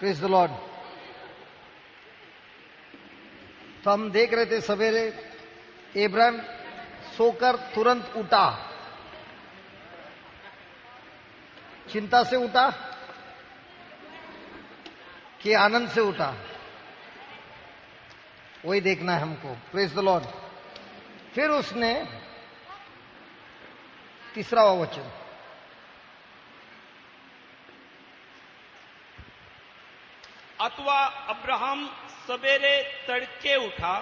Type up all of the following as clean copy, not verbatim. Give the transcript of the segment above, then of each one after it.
Praise the Lord. तो हम देख रहे थे सवेरे इब्राहिम सोकर तुरंत उठा। चिंता से उठा कि आनंद से उठा, वही देखना है हमको। Praise the Lord. फिर उसने तीसरा वचन, अथवा अब्राहम सवेरे तड़के उठा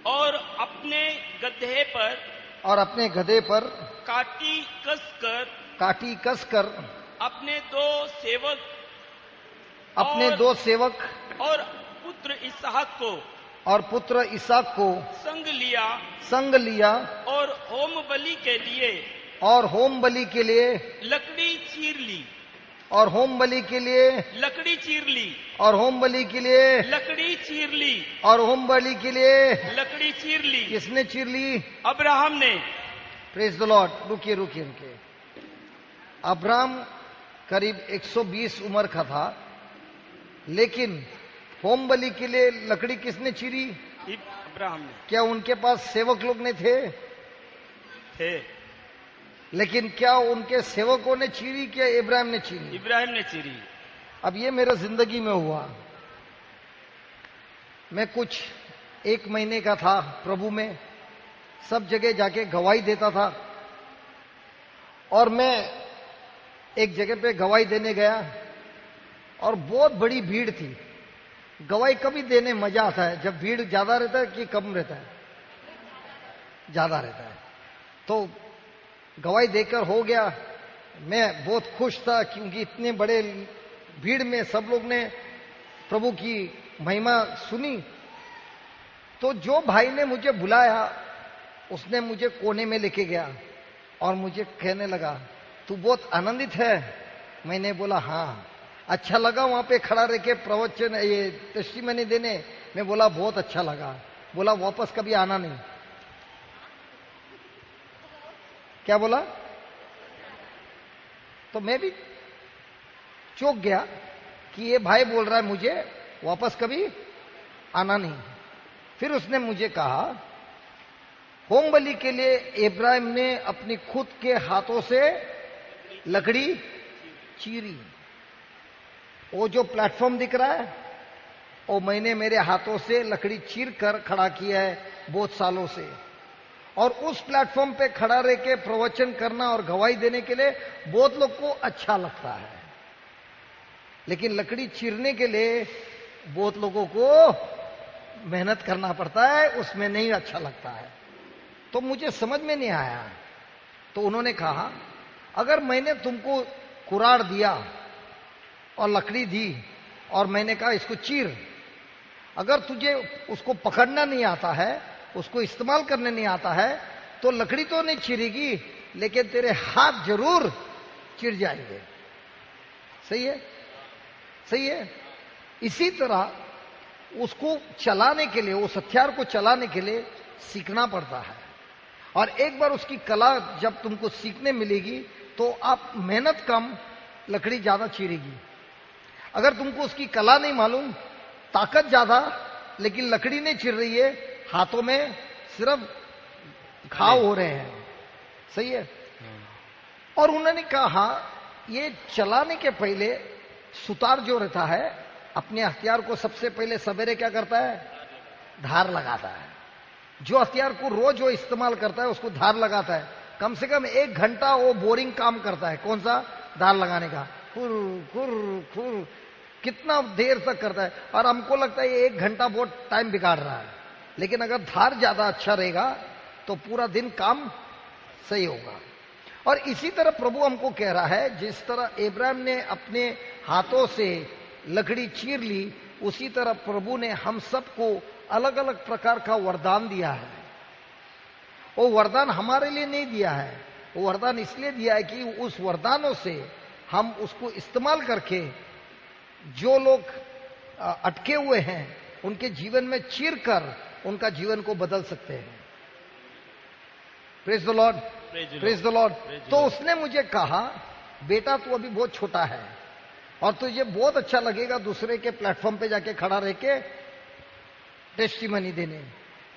और अपने गधे पर काटी कसकर अपने दो सेवक और पुत्र इसहाक को संग लिया और होम बलि के लिए लकड़ी चीर ली। किसने चीर ली? अब्राहम ने। Praise the Lord. रुकिए। अब्राहम करीब 120 उम्र का था, लेकिन होम बलि के लिए लकड़ी किसने चीरी? अब्राहम ने। क्या उनके पास सेवक लोग ने थे? लेकिन क्या उनके सेवकों ने चीरी, क्या इब्राहिम ने चीरी? इब्राहिम ने चीरी। अब ये मेरा जिंदगी में हुआ। मैं कुछ 1 महीने का था प्रभु में, सब जगह जाके गवाही देता था। और मैं एक जगह पे गवाही देने गया और बहुत बड़ी भीड़ थी। गवाही कभी देने मजा आता है जब भीड़ ज्यादा रहता है कि कम रहता है? ज्यादा रहता है। तो गवाही देकर हो गया। मैं बहुत खुश था क्योंकि इतने बड़े भीड़ में सब लोग ने प्रभु की महिमा सुनी। तो जो भाई ने मुझे बुलाया उसने मुझे कोने में लेके गया और मुझे कहने लगा, तू बहुत आनंदित है? मैंने बोला हाँ। अच्छा लगा वहां पे खड़ा रह के प्रवचन ये टेस्टिमनी देने? मैं बोला बहुत अच्छा लगा। बोला वापस कभी आना नहीं। क्या बोला? तो मैं भी चौंक गया कि ये भाई बोल रहा है मुझे वापस कभी आना नहीं। फिर उसने मुझे कहा, होम बलि के लिए इब्राहिम ने अपनी खुद के हाथों से लकड़ी चीरी। वो जो प्लेटफॉर्म दिख रहा है वो मैंने मेरे हाथों से लकड़ी चीर कर खड़ा किया है बहुत सालों से। और उस प्लेटफॉर्म पे खड़ा रह के प्रवचन करना और गवाही देने के लिए बहुत लोग को अच्छा लगता है, लेकिन लकड़ी चीरने के लिए बहुत लोगों को मेहनत करना पड़ता है, उसमें नहीं अच्छा लगता है। तो मुझे समझ में नहीं आया। तो उन्होंने कहा, अगर मैंने तुमको कुराड़ दिया और लकड़ी दी और मैंने कहा इसको चीर, अगर तुझे उसको पकड़ना नहीं आता है, उसको इस्तेमाल करने नहीं आता है, तो लकड़ी तो नहीं चीरेगी लेकिन तेरे हाथ जरूर चिर जाएंगे। सही है। इसी तरह उसको चलाने के लिए, उस हथियार को चलाने के लिए सीखना पड़ता है। और एक बार उसकी कला जब तुमको सीखने मिलेगी तो आप मेहनत कम, लकड़ी ज्यादा चीरेगी। अगर तुमको उसकी कला नहीं मालूम, ताकत ज्यादा लेकिन लकड़ी नहीं चिर रही है, हाथों में सिर्फ घाव हो रहे हैं। सही है। और उन्होंने कहा ये चलाने के पहले सुतार जो रहता है अपने हथियार को सबसे पहले सवेरे क्या करता है? धार लगाता है। जो हथियार को रोज वो इस्तेमाल करता है उसको धार लगाता है। कम से कम 1 घंटा वो बोरिंग काम करता है। कौन सा? धार लगाने का। खुर कितना देर तक करता है। और हमको लगता है ये 1 घंटा बहुत टाइम बिगाड़ रहा है, लेकिन अगर धार ज्यादा अच्छा रहेगा तो पूरा दिन काम सही होगा। और इसी तरह प्रभु हमको कह रहा है, जिस तरह इब्राहिम ने अपने हाथों से लकड़ी चीर ली, उसी तरह प्रभु ने हम सबको अलग अलग प्रकार का वरदान दिया है। वो वरदान हमारे लिए नहीं दिया है, वो वरदान इसलिए दिया है कि उस वरदानों से हम उसको इस्तेमाल करके जो लोग अटके हुए हैं उनके जीवन में चीर कर उनका जीवन को बदल सकते हैं। Praise the Lord. तो उसने मुझे कहा, बेटा तू अभी बहुत छोटा है, और तुझे बहुत अच्छा लगेगा दूसरे के प्लेटफॉर्म पे जाके खड़ा रह के टेस्टिमनी देने,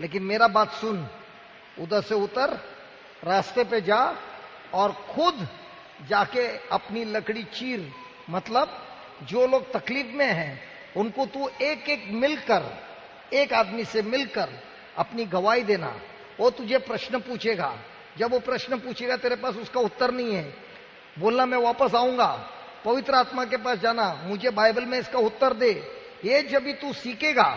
लेकिन मेरा बात सुन, उधर से उतर, रास्ते पे जा और खुद जाके अपनी लकड़ी चीर। मतलब जो लोग तकलीफ में हैं उनको तू एक एक मिलकर, एक आदमी से मिलकर अपनी गवाही देना। वो तुझे प्रश्न पूछेगा, जब वो प्रश्न पूछेगा तेरे पास उसका उत्तर नहीं है, बोलना मैं वापस आऊंगा, पवित्र आत्मा के पास जाना, मुझे बाइबल में इसका उत्तर दे। ये जब भी तू सीखेगा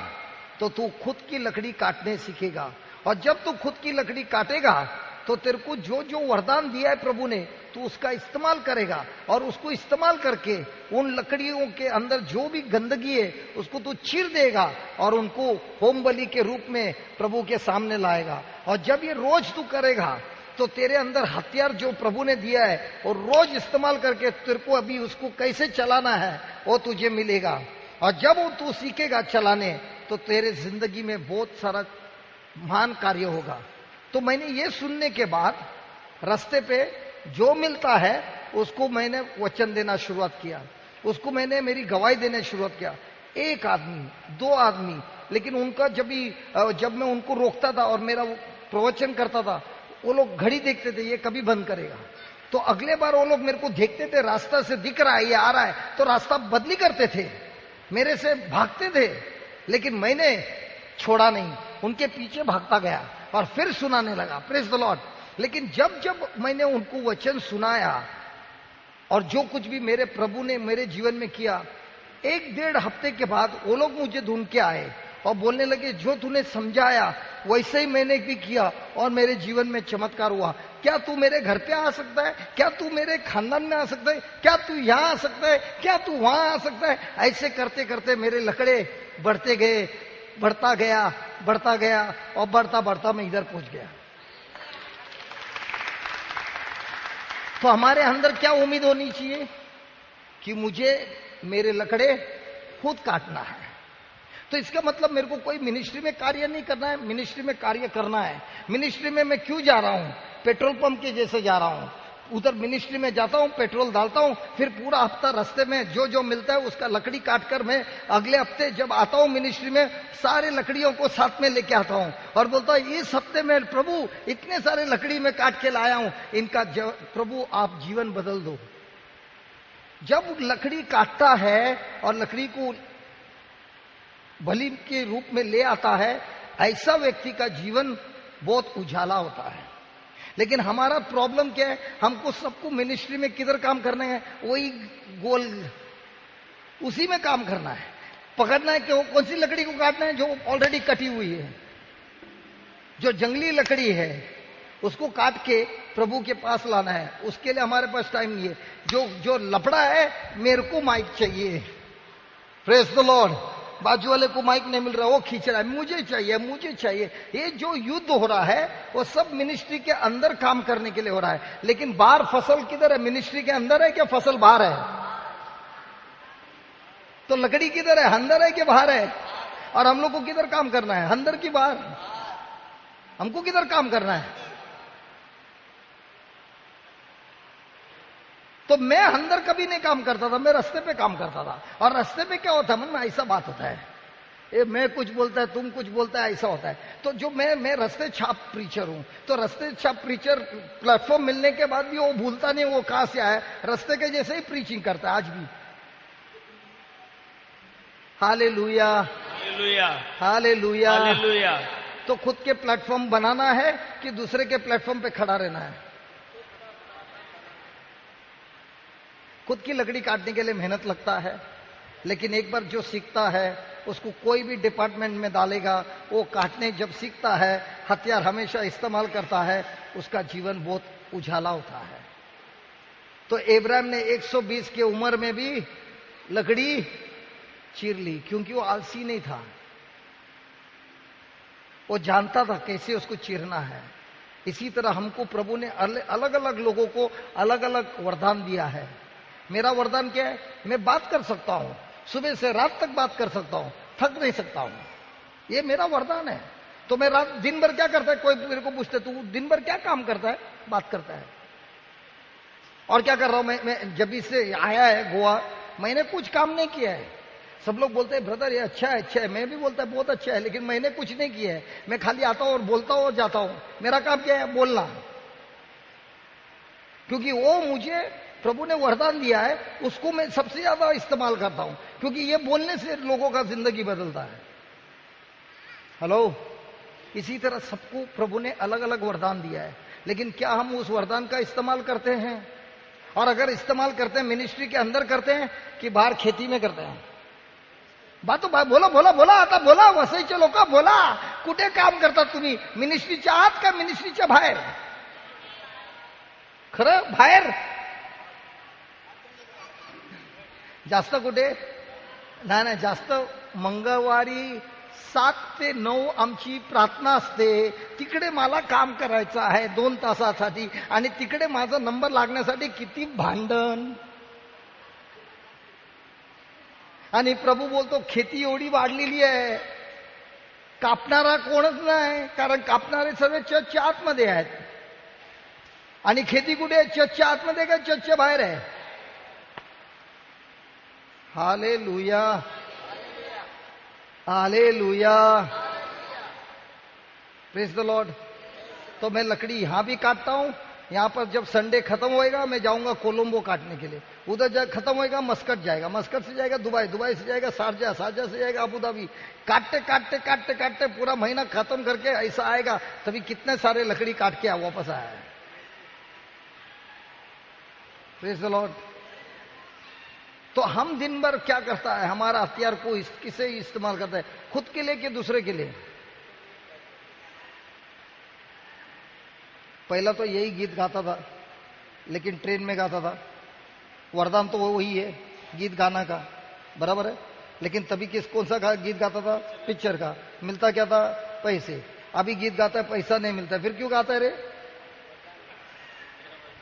तो तू खुद की लकड़ी काटने सीखेगा, और जब तू खुद की लकड़ी काटेगा तो तेरे को जो जो वरदान दिया है प्रभु ने, तू उसका इस्तेमाल करेगा, और उसको इस्तेमाल करके उन लकड़ियों के अंदर जो भी गंदगी है उसको तू चीर देगा और उनको होम बलि के रूप में प्रभु के सामने लाएगा। और जब ये रोज तू करेगा तो तेरे अंदर हथियार जो प्रभु ने दिया है और रोज इस्तेमाल करके तेरे को अभी उसको कैसे चलाना है वो तुझे मिलेगा। और जब वो तू सीखेगा चलाने तो तेरे जिंदगी में बहुत सारा महान कार्य होगा। तो मैंने ये सुनने के बाद रास्ते पे जो मिलता है उसको मैंने वचन देना शुरुआत किया, उसको मैंने मेरी गवाही देने शुरुआत किया। एक आदमी, दो आदमी, लेकिन उनका जब मैं उनको रोकता था और मेरा प्रवचन करता था, वो लोग घड़ी देखते थे ये कभी बंद करेगा। तो अगले बार वो लोग मेरे को देखते थे, रास्ता से दिख रहा है ये आ रहा है, तो रास्ता बदली करते थे, मेरे से भागते थे, लेकिन मैंने छोड़ा नहीं, उनके पीछे भागता गया और फिर सुनाने लगा, प्रेज द लॉर्ड। लेकिन जब जब मैंने उनको वचन सुनाया और जो कुछ भी मेरे प्रभु ने मेरे जीवन में किया, 1-1.5 हफ्ते के बाद वो लोग मुझे ढूंढ के आए और बोलने लगे जो तूने समझाया वैसे ही मैंने भी किया और मेरे जीवन में चमत्कार हुआ। क्या तू मेरे घर पे आ सकता है? क्या तू मेरे खानदान में आ सकता है? क्या तू यहाँ आ सकता है? क्या तू वहां आ सकता है? ऐसे करते करते मेरे लकड़े बढ़ते गए, बढ़ता गया, बढ़ता गया, और बढ़ता बढ़ता मैं इधर पहुंच गया। तो हमारे अंदर क्या उम्मीद होनी चाहिए कि मुझे मेरे लकड़े खुद काटना है। तो इसका मतलब मेरे को कोई मिनिस्ट्री में कार्य नहीं करना है, मिनिस्ट्री में कार्य करना है। मिनिस्ट्री में मैं क्यों जा रहा हूं? पेट्रोल पंप के जैसे जा रहा हूं, उधर मिनिस्ट्री में जाता हूं, पेट्रोल डालता हूं, फिर पूरा हफ्ता रास्ते में जो जो मिलता है उसका लकड़ी काटकर मैं अगले हफ्ते जब आता हूं मिनिस्ट्री में, सारे लकड़ियों को साथ में लेके आता हूं और बोलता हूं इस हफ्ते में प्रभु इतने सारे लकड़ी में काट के लाया हूं, इनका प्रभु आप जीवन बदल दो। जब लकड़ी काटता है और लकड़ी को बलि के रूप में ले आता है, ऐसा व्यक्ति का जीवन बहुत उजाला होता है। लेकिन हमारा प्रॉब्लम क्या है? हमको सबको मिनिस्ट्री में किधर काम करना है, वही गोल उसी में काम करना है, पकड़ना है कि कौन सी लकड़ी को काटना है जो ऑलरेडी कटी हुई है, जो जंगली लकड़ी है उसको काट के प्रभु के पास लाना है। उसके लिए हमारे पास टाइम नहीं है। जो लफड़ा है, मेरे को माइक चाहिए, प्रेज द लॉर्ड, बाजू वाले को माइक नहीं मिल रहा, वो खींच रहा है, मुझे चाहिए, मुझे चाहिए। ये जो युद्ध हो रहा है वो सब मिनिस्ट्री के अंदर काम करने के लिए हो रहा है। लेकिन बाहर फसल किधर है? मिनिस्ट्री के अंदर है क्या फसल बाहर है? तो लकड़ी किधर है? अंदर है कि बाहर है? और हम लोग को किधर काम करना है, अंदर की बाहर? हमको किधर काम करना है? तो मैं अंदर कभी नहीं काम करता था, मैं रास्ते पे काम करता था। और रास्ते पे क्या होता है, मन में ऐसा बात होता है, ये मैं कुछ बोलता है, तुम कुछ बोलता है, ऐसा होता है। तो जो मैं रास्ते छाप प्रीचर हूं, तो रास्ते छाप प्रीचर प्लेटफॉर्म मिलने के बाद भी वो भूलता नहीं वो कहां से आया, रास्ते के जैसे ही प्रीचिंग करता है आज भी। Hallelujah, hallelujah, hallelujah, hallelujah. तो खुद के प्लेटफॉर्म बनाना है कि दूसरे के प्लेटफॉर्म पे खड़ा रहना है? खुद की लकड़ी काटने के लिए मेहनत लगता है, लेकिन एक बार जो सीखता है उसको कोई भी डिपार्टमेंट में डालेगा, वो काटने जब सीखता है, हथियार हमेशा इस्तेमाल करता है, उसका जीवन बहुत उजाला होता है। तो इब्राहिम ने 120 की उम्र में भी लकड़ी चीर ली, क्योंकि वो आलसी नहीं था, वो जानता था कैसे उसको चीरना है। इसी तरह हमको प्रभु ने अलग अलग लोगों को अलग अलग वरदान दिया है। मेरा वरदान क्या है? मैं बात कर सकता हूं, सुबह से रात तक बात कर सकता हूं, थक नहीं सकता हूं, ये मेरा वरदान है। तो मैं रात दिन भर क्या करता है, कोई मेरे को पूछते तू दिन भर क्या काम करता है? बात करता है। और क्या कर रहा हूं मैं जब से आया है गोवा, मैंने कुछ काम नहीं किया है। सब लोग बोलते हैं ब्रदर ये अच्छा है, अच्छा है। मैं भी बोलता है बहुत अच्छा है, लेकिन मैंने कुछ नहीं किया है। मैं खाली आता हूं और बोलता हूं और जाता हूं। मेरा काम क्या है? बोलना। क्योंकि वो मुझे प्रभु ने वरदान दिया है, उसको मैं सबसे ज्यादा इस्तेमाल करता हूं, क्योंकि ये बोलने से लोगों का जिंदगी बदलता है। हेलो। इसी तरह सबको प्रभु ने अलग अलग वरदान दिया है, लेकिन क्या हम उस वरदान का इस्तेमाल करते हैं? और अगर इस्तेमाल करते हैं, मिनिस्ट्री के अंदर करते हैं कि बाहर खेती में करते हैं? बात बोला बोला बोला आता बोला वसईच्या लोक बोला, कुठे काम करतात तुम्ही? मिनिस्ट्रीच्या आत का मिनिस्ट्रीच्या बाहेर? खरं बाहेर. जास्त कुठे? नाही नाही, जास्त मंगळवारी 7 ते 9 आमची प्रार्थना असते, तिकडे मला काम करायचं आहे 2 तासासाठी, आणि तिकडे माझा नंबर लागण्यासाठी किती भांडण. आणि प्रभू बोलतो खेती एवढी वाढलेली आहे, कापणारा कोणच नाही, कारण कापणारे सर्व चर्चच्या आतमध्ये आहेत. आणि खेती कुठे आहे? चर्चच्या आतमध्ये का चर्चच्या बाहेर आहे? Hallelujah, hallelujah, praise the Lord. तो मैं लकड़ी यहां भी काटता हूं. यहां पर जब संडे खत्म होएगा मैं जाऊंगा कोलंबो काटने के लिए. उधर खत्म होएगा मस्कट जाएगा, मस्कट से जाएगा दुबई, दुबई से जाएगा शारजा, शारजा से जाएगा अबू धाबी. काटते काटते काटते काटते पूरा महीना खत्म करके ऐसा आएगा. तभी कितने सारे लकड़ी काट के वापस आया है. Praise the Lord. तो हम दिन भर क्या करता है? हमारा हथियार को किसे इस्तेमाल करता है? खुद के लिए कि दूसरे के लिए? पहला तो यही गीत गाता था, लेकिन ट्रेन में गाता था. वरदान तो वही है, गीत गाना का, बराबर है. लेकिन तभी कौन सा गीत गाता था? पिक्चर का. मिलता क्या था? पैसे. अभी गीत गाता है, पैसा नहीं मिलता है. फिर क्यों गाता है रे?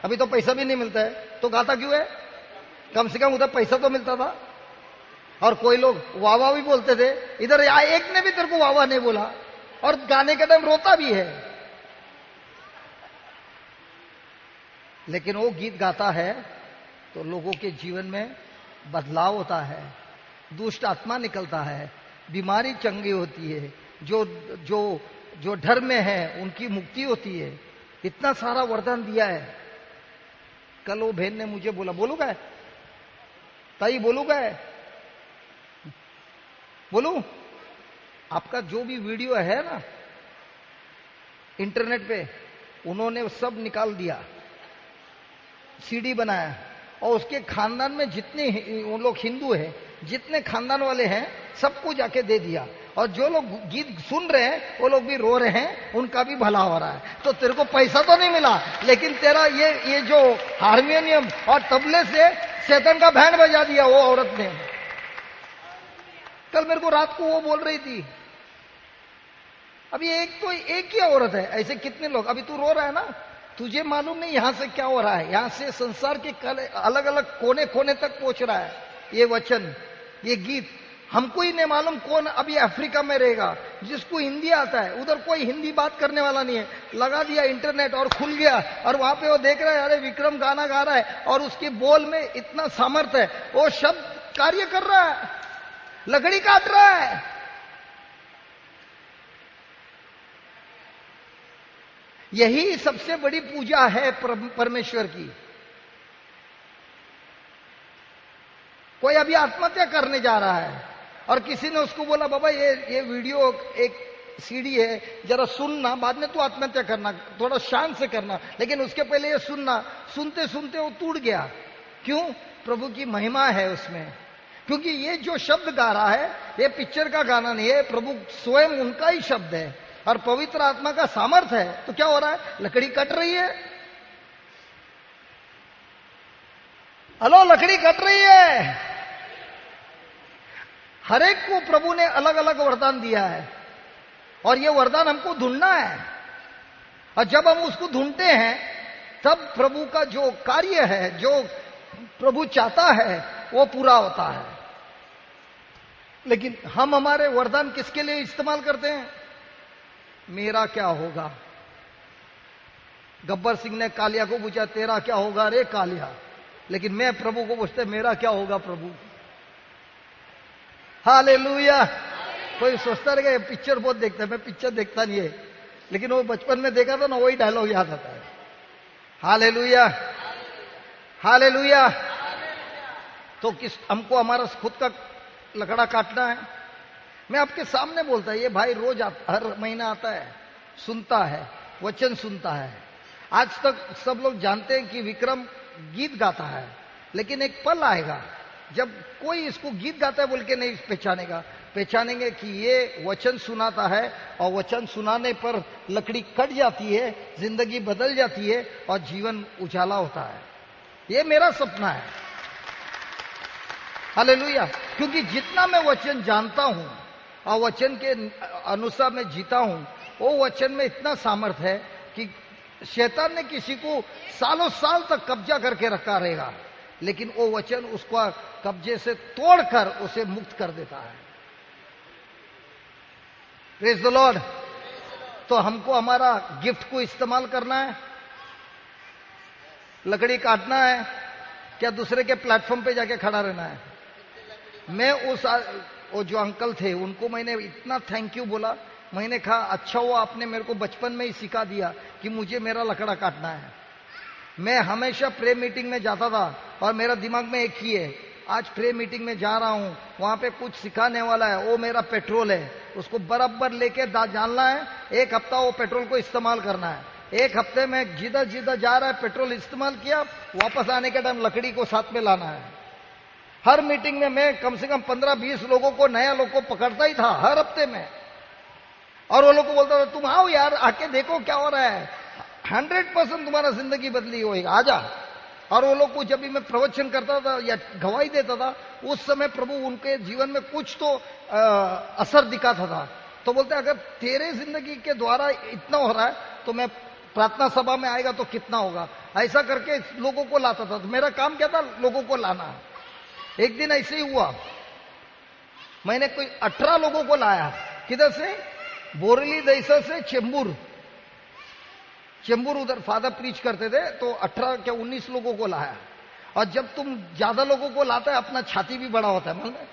अभी तो पैसा भी नहीं मिलता है, तो गाता क्यों है? कम से कम उधर पैसा तो मिलता था. और कोई लोग वाह वाह भी बोलते थे. इधर एक ने भी तेरे को वाह वाह नहीं बोला, और गाने के टाइम रोता भी है. लेकिन वो गीत गाता है तो लोगों के जीवन में बदलाव होता है, दुष्ट आत्मा निकलता है, बीमारी चंगी होती है, जो जो जो डर में है उनकी मुक्ति होती है. इतना सारा वरदान दिया है. कल वो बहन ने मुझे बोला, बोलू क्या ताई, बोलू क्या? बोलू? आपका जो भी वीडियो है ना इंटरनेट पे, उन्होंने सब निकाल दिया, सीडी बनाया, और उसके खानदान में जितने वो लोग हिंदू हैं, जितने खानदान वाले हैं, सबको जाके दे दिया. और जो लोग गीत सुन रहे हैं वो लोग भी रो रहे हैं, उनका भी भला हो रहा है. तो तेरे को पैसा तो नहीं मिला, लेकिन तेरा ये जो हारमोनियम और तबले से शैतान का बैंड बजा दिया वो औरत ने. कल मेरे को रात को वो बोल रही थी. अभी एक ही औरत है, ऐसे कितने लोग? अभी तू रो रहा है ना, तुझे मालूम नहीं यहां से क्या हो रहा है. यहां से संसार के अलग अलग कोने कोने तक पहुंच रहा है ये वचन, ये गीत. हमको ही नहीं मालूम कौन अभी अफ्रीका में रहेगा जिसको हिंदी आता है. उधर कोई हिंदी बात करने वाला नहीं है. लगा दिया इंटरनेट और खुल गया, और वहां पे वो देख रहा है, अरे विक्रम गाना गा रहा है, और उसके बोल में इतना सामर्थ्य है, वो शब्द कार्य कर रहा है, लकड़ी काट रहा है. यही सबसे बड़ी पूजा है परमेश्वर की. कोई अभी आत्महत्या करने जा रहा है, और किसी ने उसको बोला, बाबा ये वीडियो एक सीडी है, जरा सुनना, बाद में तू आत्महत्या करना, थोड़ा शांत से करना, लेकिन उसके पहले ये सुनना. सुनते सुनते वो टूट गया. क्यों? प्रभु की महिमा है उसमें. क्योंकि ये जो शब्द गा रहा है ये पिक्चर का गाना नहीं है, प्रभु स्वयं उनका ही शब्द है, और पवित्र आत्मा का सामर्थ्य है. तो क्या हो रहा है? लकड़ी कट रही है. हेलो, लकड़ी कट रही है. हर एक को प्रभु ने अलग अलग वरदान दिया है, और ये वरदान हमको ढूंढना है. और जब हम उसको ढूंढते हैं तब प्रभु का जो कार्य है, जो प्रभु चाहता है, वो पूरा होता है. लेकिन हम हमारे वरदान किसके लिए इस्तेमाल करते हैं? मेरा क्या होगा? गब्बर सिंह ने कालिया को पूछा, तेरा क्या होगा रे कालिया? लेकिन मैं प्रभु को पूछते मेरा क्या होगा प्रभु। हालेलुया। कोई सोचता रहेगा ये पिक्चर बहुत देखता है, मैं पिक्चर देखता नहीं है, लेकिन वो बचपन में देखा था ना, वही डायलॉग याद आता है। Hallelujah, hallelujah. तो किस हमको हमारा खुद का लकड़ा काटना है। मैं आपके सामने बोलता है, ये भाई रोज हर महीना आता है, सुनता है, वचन सुनता है। आज तक सब लोग जानते हैं कि विक्रम गीत गाता है, लेकिन एक पल आएगा जब कोई इसको गीत गाता है बोल के नहीं पहचानेगा, पहचानेंगे कि ये वचन सुनाता है, और वचन सुनाने पर लकड़ी कट जाती है, जिंदगी बदल जाती है और जीवन उजाला होता है। ये मेरा सपना है। हालेलुया। क्योंकि जितना मैं वचन जानता हूं और वचन के अनुसार मैं जीता हूं, वो वचन में इतना सामर्थ है कि शैतान ने किसी को सालों साल तक कब्जा करके रखा रहेगा, लेकिन वो वचन उसका कब्जे से तोड़कर उसे मुक्त कर देता है। Praise the Lord. तो हमको हमारा गिफ्ट को इस्तेमाल करना है, लकड़ी काटना है, क्या दूसरे के प्लेटफॉर्म पे जाके खड़ा रहना है। मैं वो जो अंकल थे उनको मैंने इतना थैंक यू बोला। मैंने कहा अच्छा हुआ आपने मेरे को बचपन में ही सिखा दिया कि मुझे मेरा लकड़ा काटना है। मैं हमेशा प्रे मीटिंग में जाता था और मेरा दिमाग में एक ही है, आज प्रे मीटिंग में जा रहा हूं, वहां पे कुछ सिखाने वाला है, वो मेरा पेट्रोल है, उसको बराबर लेके जानना है। एक हफ्ता वो पेट्रोल को इस्तेमाल करना है। एक हफ्ते में जिधर जिधर जा रहा है पेट्रोल इस्तेमाल किया, वापस आने के टाइम लकड़ी को साथ में लाना है। हर मीटिंग में मैं कम से कम 15-20 लोगों को, नया लोग को पकड़ता ही था हर हफ्ते में, और वो लोग को बोलता था तुम आओ यार, आके देखो क्या हो रहा है, 100% तुम्हारा जिंदगी बदली होएगा, आजा। और वो लोग को जब भी मैं प्रवचन करता था या गवाही देता था, उस समय प्रभु उनके जीवन में कुछ तो असर दिखाता था। तो बोलते अगर तेरे जिंदगी के द्वारा इतना हो रहा है तो मैं प्रार्थना सभा में आएगा तो कितना होगा। ऐसा करके लोगों को लाता था। तो मेरा काम क्या था, लोगों को लाना। एक दिन ऐसे ही हुआ, मैंने कोई 18 लोगों को लाया। किधर से? बोरेली दहिसर से चेंबूर उधर फादर प्रीच करते थे, तो 18 क्या 19 लोगों को लाया। और जब तुम ज्यादा लोगों को लाता है अपना छाती भी बड़ा होता है, मालूम है?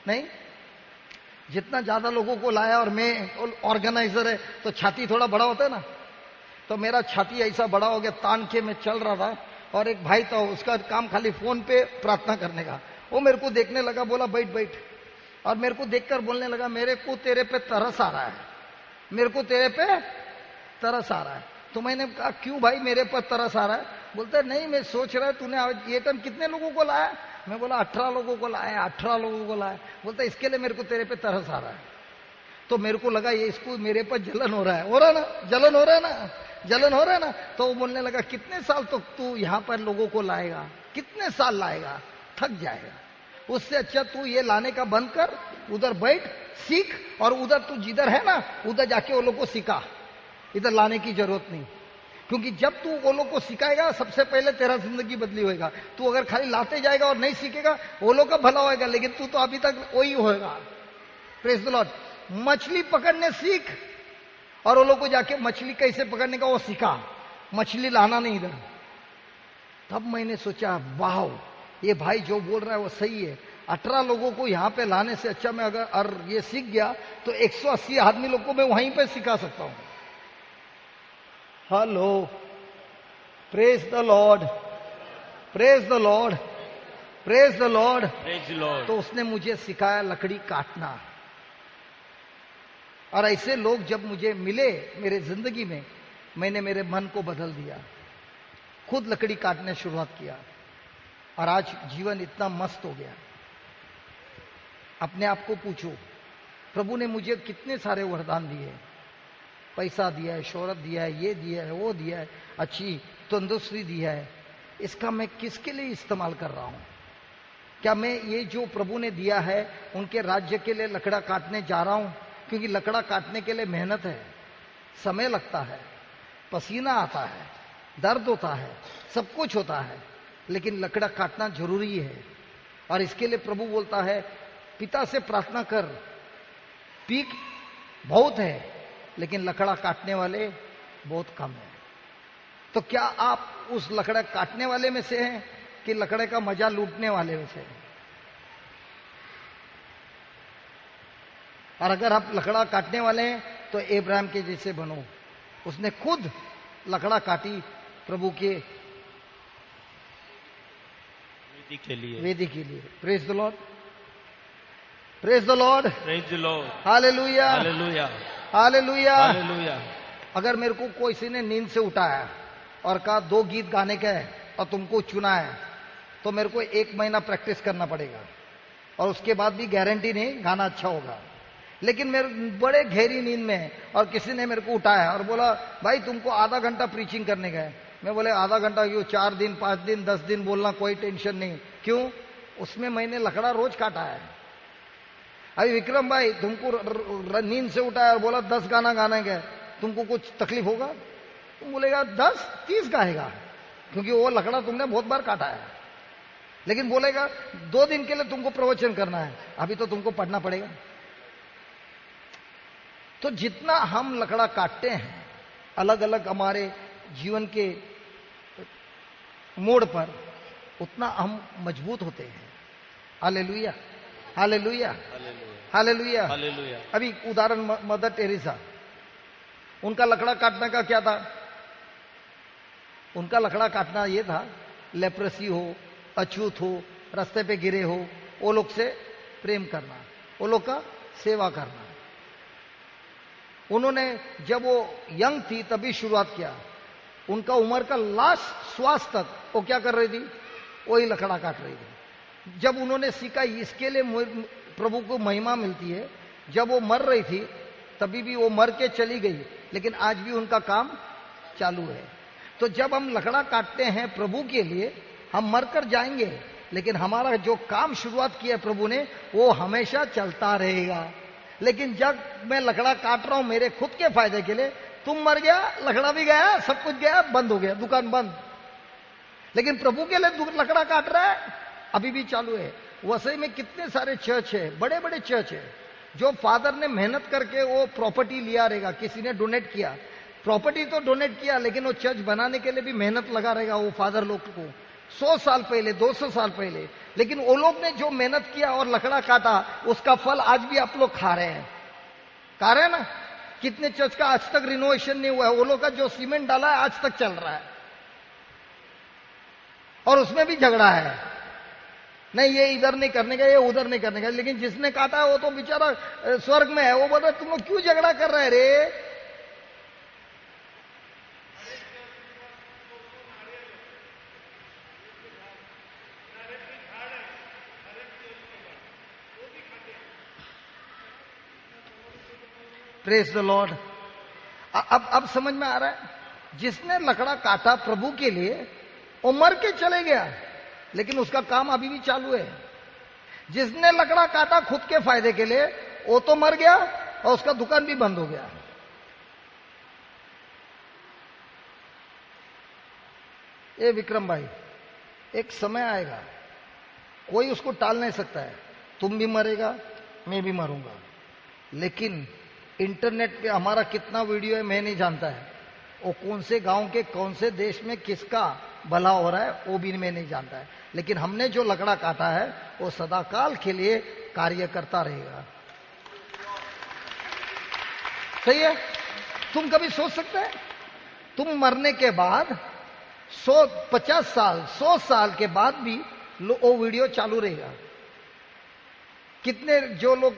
नहीं, जितना ज्यादा लोगों को लाया और मैं ऑर्गेनाइजर है तो छाती थोड़ा बड़ा होता है ना, तो मेरा छाती ऐसा बड़ा हो गया, तान के मैं चल रहा था। और एक भाई था, उसका काम खाली फोन पे प्रार्थना करने का, वो मेरे को देखने लगा, बोला बैठ बैठ, और मेरे को देखकर बोलने लगा मेरे को तेरे पे तरस आ रहा है, मेरे को तेरे पे तरस आ रहा है। तो मैंने कहा क्यों भाई मेरे पर तरस आ रहा है? बोलते नहीं मैं सोच रहा है तूने ये टाइम कितने लोगों को लाया? मैं बोला 18 लोगों को लाया, 18 लोगों को लाया। बोलता इसके लिए मेरे को तेरे पे तरस आ रहा है। तो मेरे को लगा ये इसको मेरे पर जलन हो रहा है, हो रहा ना, जलन हो रहा है ना, जलन हो रहा है ना। तो वो बोलने लगा कितने साल तो तू यहाँ पर लोगों को लाएगा, कितने साल लाएगा, थक जाएगा, उससे अच्छा तू ये लाने का बंद कर, उधर बैठ सीख, और उधर तू जिधर है ना उधर जाके वो लोग को सिखा, इधर लाने की जरूरत नहीं। क्योंकि जब तू वो लोग को सिखाएगा सबसे पहले तेरा जिंदगी बदली होएगा। तू अगर खाली लाते जाएगा और नहीं सीखेगा, वो लोग का भला होएगा, लेकिन तू तो अभी तक वही होएगा। Praise the Lord. मछली पकड़ने सीख, और वो लोग को जाके मछली कैसे पकड़ने का वो सिखा, मछली लाना नहीं इधर। तब मैंने सोचा वाह, ये भाई जो बोल रहा है वो सही है। 18 लोगों को यहां पे लाने से अच्छा मैं अगर ये सीख गया तो 180 आदमी लोग को मैं वहीं पे सिखा सकता हूं। Hello, praise the lord, praise the lord, praise the lord, praise the Lord. तो उसने मुझे सिखाया लकड़ी काटना। और ऐसे लोग जब मुझे मिले मेरे जिंदगी में, मैंने मेरे मन को बदल दिया, खुद लकड़ी काटने शुरुआत किया, और आज जीवन इतना मस्त हो गया। अपने आप को पूछो, प्रभु ने मुझे कितने सारे वरदान दिए, पैसा दिया है, शोहरत दिया है, ये दिया है, वो दिया है, अच्छी तंदुरुस्ती दिया है, इसका मैं किसके लिए इस्तेमाल कर रहा हूं? क्या मैं ये जो प्रभु ने दिया है उनके राज्य के लिए लकड़ा काटने जा रहा हूं? क्योंकि लकड़ा काटने के लिए मेहनत है, समय लगता है, पसीना आता है, दर्द होता है, सब कुछ होता है, लेकिन लकड़ा काटना जरूरी है। और इसके लिए प्रभु बोलता है पिता से प्रार्थना कर, पीक बहुत है लेकिन लकड़ा काटने वाले बहुत कम है। तो क्या आप उस लकड़ा काटने वाले में से हैं कि लकड़े का मजा लूटने वाले में से हैं? और अगर आप लकड़ा काटने वाले हैं तो इब्राहिम के जैसे बनो। उसने खुद लकड़ा काटी प्रभु के वेदी के लिए। Praise the lord, praise the lord, praise the lord, hallelujah, hallelujah, hallelujah, hallelujah. अगर मेरे को किसी ने नींद से उठाया और कहा 2 गीत गाने का है और तुमको चुना है, तो मेरे को 1 महीना प्रैक्टिस करना पड़ेगा और उसके बाद भी गारंटी नहीं गाना अच्छा होगा। लेकिन मेरे बड़े गहरी नींद में और किसी ने मेरे को उठाया और बोला भाई तुमको आधा घंटा प्रीचिंग करने का है। मैं बोले आधा घंटा क्यों, 4 दिन 5 दिन 10 दिन बोलना कोई टेंशन नहीं। क्यों? उसमें मैंने लकड़ा रोज काटा है। अभी विक्रम भाई तुमको नींद से उठाया और बोला 10 गाना गाने का, तुमको कुछ तकलीफ होगा? तुम बोलेगा 10 30 गाएगा, क्योंकि वो लकड़ा तुमने बहुत बार काटा है। लेकिन बोलेगा 2 दिन के लिए तुमको प्रवचन करना है, अभी तो तुमको पढ़ना पड़ेगा। तो जितना हम लकड़ा काटते हैं अलग अलग हमारे जीवन के मोड़ पर, उतना हम मजबूत होते हैं। Hallelujah, hallelujah, hallelujah, hallelujah. अभी उदाहरण मदर टेरेसा, उनका लकड़ा काटने का क्या था? उनका लकड़ा काटना ये था, लेप्रेसी हो, अछूत हो, रास्ते पे गिरे हो, वो लोग से प्रेम करना, वो लोग का सेवा करना। उन्होंने जब वो यंग थी तभी शुरुआत किया। उनका उम्र का लास्ट श्वास तक वो क्या कर रही थी? वही लकड़ा काट रही थी। जब उन्होंने सीखा इसके लिए प्रभु को महिमा मिलती है, जब वो मर रही थी तभी भी वो मर के चली गई, लेकिन आज भी उनका काम चालू है। तो जब हम लकड़ा काटते हैं प्रभु के लिए, हम मर कर जाएंगे, लेकिन हमारा जो काम शुरुआत किया प्रभु ने वो हमेशा चलता रहेगा। लेकिन जब मैं लकड़ा काट रहा हूं मेरे खुद के फायदे के लिए, तुम मर गया, लकड़ा भी गया, सब कुछ गया, बंद हो गया, दुकान बंद। लेकिन प्रभु के लिए लकड़ा काट रहा है, अभी भी चालू है। वसई में कितने सारे चर्च है, बड़े बड़े चर्च है, जो फादर ने मेहनत करके वो प्रॉपर्टी लिया रहेगा, किसी ने डोनेट किया, प्रॉपर्टी तो डोनेट किया, लेकिन वो चर्च बनाने के लिए भी मेहनत लगा रहेगा वो फादर लोग को, 100 साल पहले, 200 साल पहले। लेकिन वो लोग ने जो मेहनत किया और लकड़ा काटा, उसका फल आज भी आप लोग खा रहे हैं। खा रहे हैं ना? कितने चर्च का आज तक रिनोवेशन नहीं हुआ है, वो लोग का जो सीमेंट डाला है आज तक चल रहा है, और उसमें भी झगड़ा है, नहीं ये इधर नहीं करने का, ये उधर नहीं करने का। लेकिन जिसने काटा है वो तो बेचारा स्वर्ग में है, वो बोल रहा है तुम लोग क्यों झगड़ा कर रहे हैं रे? Praise the Lord. अब समझ में आ रहा है, जिसने लकड़ा काटा प्रभु के लिए वो मर के चले गया, लेकिन उसका काम अभी भी चालू है। जिसने लकड़ा काटा खुद के फायदे के लिए, वो तो मर गया और उसका दुकान भी बंद हो गया। ये विक्रम भाई, एक समय आएगा, कोई उसको टाल नहीं सकता है, तुम भी मरेगा, मैं भी मरूंगा। लेकिन इंटरनेट पे हमारा कितना वीडियो है मैं नहीं जानता है, वो कौन से गांव के कौन से देश में किसका भला हो रहा है वो भी मैं नहीं जानता है। लेकिन हमने जो लकड़ा काटा है वो सदाकाल के लिए कार्य करता रहेगा। सही है? तुम कभी सोच सकते हैं तुम मरने के बाद 50 साल 100 साल के बाद भी वो वीडियो चालू रहेगा? कितने जो लोग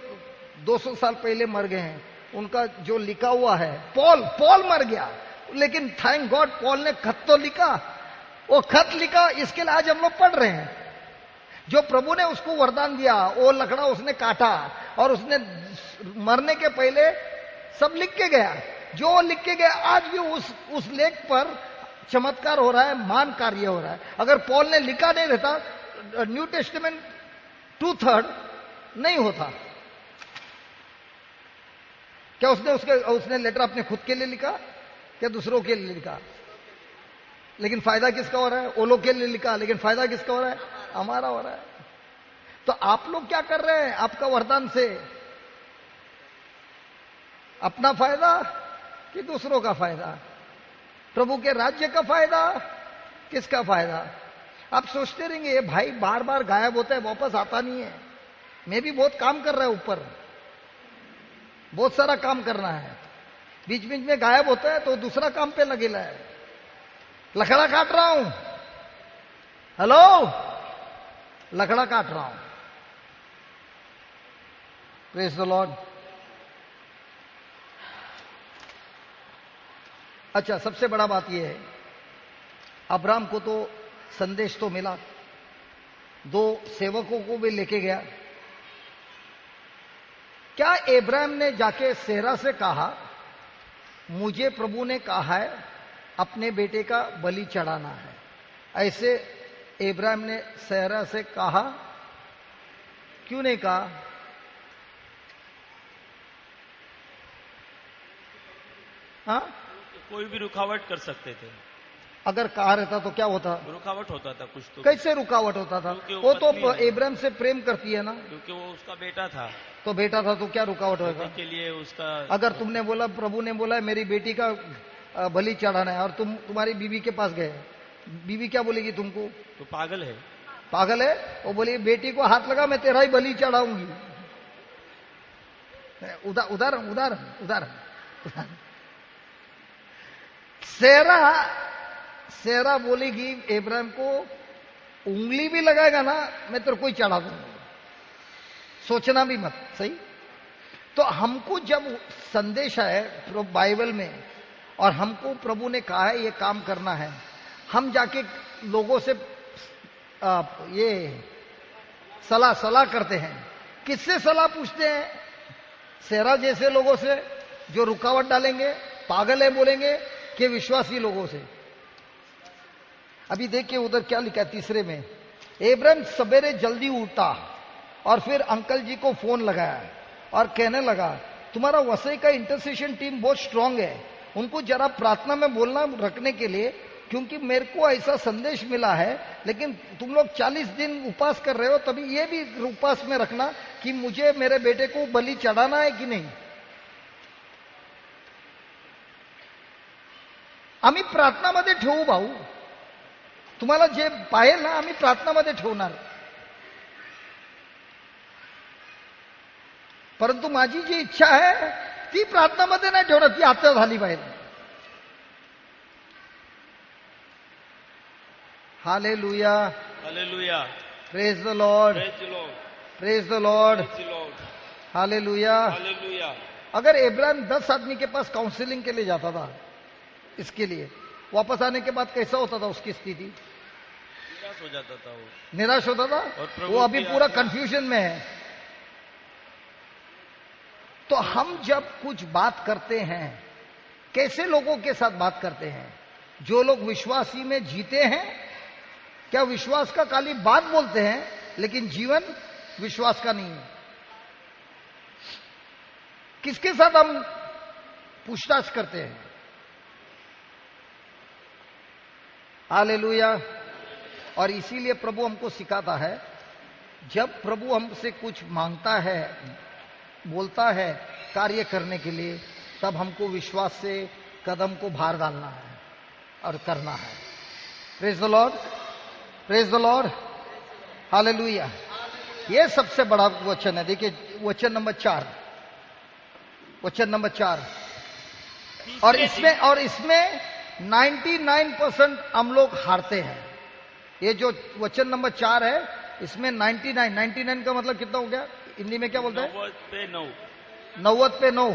200 साल पहले मर गए हैं, उनका जो लिखा हुआ है, पॉल मर गया, लेकिन थैंक गॉड पॉल ने खत तो लिखा, वो खत लिखा, इसके लिए आज हम लोग पढ़ रहे हैं। जो प्रभु ने उसको वरदान दिया, वो लकड़ा उसने काटा और उसने मरने के पहले सब लिख के गया। जो लिख के गया आज भी उस लेख पर चमत्कार हो रहा है, मान कार्य हो रहा है। अगर पॉल ने लिखा नहीं रहता, न्यू टेस्टामेंट 2/3 नहीं होता। क्या उसने लेटर अपने खुद के लिए लिखा, क्या दूसरों के लिए लिखा? लेकिन फायदा किसका हो रहा है? वो लोग के लिए लिखा, लेकिन फायदा किसका हो रहा है? हमारा हो रहा है। तो आप लोग क्या कर रहे हैं आपका वरदान से? अपना फायदा कि दूसरों का फायदा? प्रभु के राज्य का फायदा, किसका फायदा? आप सोचते रहेंगे ये भाई बार बार गायब होता है, वापस आता नहीं है। मैं भी बहुत काम कर रहा है, ऊपर बहुत सारा काम करना है, बीच बीच में गायब होता है तो दूसरा काम पे लगेला है। लकड़ा काट रहा हूं, हेलो, लकड़ा काट रहा हूं। Praise the Lord. अच्छा, सबसे बड़ा बात यह है, अब्राहम को तो संदेश तो मिला, 2 सेवकों को भी लेके गया। क्या अब्राहम ने जाके सेरा से कहा मुझे प्रभु ने कहा है अपने बेटे का बलि चढ़ाना है? ऐसे अब्राहम ने सेरा से कहा? क्यों नहीं कहा? हाँ, कोई भी रुकावट कर सकते थे। अगर कहा रहता तो क्या होता? रुकावट होता था कुछ तो। कैसे रुकावट होता था? क्योंकि वो तो पत्नी है। अब्राहम से प्रेम करती है ना, क्योंकि वो उसका बेटा था, तो बेटा था तो क्या रुकावट होगा? के लिए उसका। अगर तुमने बोला, प्रभु ने बोला मेरी बेटी का बलि चढ़ाना है, और तुम्हारी बीवी के पास गए, बीवी क्या बोलेगी तुमको? तो पागल है। पागल है? वो बोली बेटी को हाथ लगा, मैं तेरा ही बलि चढ़ाऊंगी। उदाहरण उदाहरण उदाहरण। सेरा बोलेगी अब्राहम को, उंगली भी लगाएगा ना मैं तेरे को ही चढ़ा दूंगा, सोचना भी मत। सही? तो हमको जब संदेश है बाइबल में, और हमको प्रभु ने कहा है ये काम करना है, हम जाके लोगों से ये सलाह करते हैं। किससे सलाह पूछते हैं? सेरा जैसे लोगों से जो रुकावट डालेंगे, पागल है बोलेंगे, कि विश्वासी लोगों से? अभी देखिए उधर क्या लिखा है 3 में। अब्राहम सवेरे जल्दी उठा और फिर अंकल जी को फोन लगाया और कहने लगा तुम्हारा वसई का इंटरसेशन टीम बहुत स्ट्रांग है, उनको जरा प्रार्थना में बोलना रखने के लिए, क्योंकि मेरे को ऐसा संदेश मिला है। लेकिन तुम लोग 40 दिन उपवास कर रहे हो, तभी ये भी उपवास में रखना कि मुझे मेरे बेटे को बलि चढ़ाना है कि नहीं। आम्ही प्रार्थनामध्ये ठेवू भाऊ, तुम्हाला जे पाहिजे ना आम्ही प्रार्थनामध्ये ठेवणार, परंतु माझी जी इच्छा आहे ती प्रार्थनामध्ये नाही ठेवणार, ती आता झाली पाहिजे। Hallelujah, hallelujah, praise the lord, praise the lord, praise the lord, praise the lord, hallelujah. Hallelujah. अगर अब्राहम 10 आदमी के पास काउंसलिंग के लिए जाता था, इसके लिए वापस आने के बाद कैसा होता था उसकी स्थिति? निराश हो जाता था, वो निराश होता था। और प्रभु वो अभी की पूरा आज्ञा- कंफ्यूजन में है। तो हम जब कुछ बात करते हैं, कैसे लोगों के साथ बात करते हैं? जो लोग विश्वासी में जीते हैं, क्या विश्वास का खाली बात बोलते हैं लेकिन जीवन विश्वास का नहीं है? किसके साथ हम पूछताछ करते हैं? हालेलुया। और इसीलिए प्रभु हमको सिखाता है, जब प्रभु हमसे कुछ मांगता है, बोलता है कार्य करने के लिए, तब हमको विश्वास से कदम को बाहर डालना है और करना है। Praise the lord, praise the lord, hallelujah. ये सबसे बड़ा वचन है। देखिए वचन नंबर 4, वचन नंबर 4। और इसमें 99% हम लोग हारते हैं। ये जो वचन नंबर 4 है, इसमें 99 का मतलब कितना हो गया? हिंदी में क्या बोलते हैं? 90 पे 9, 90 पे 9,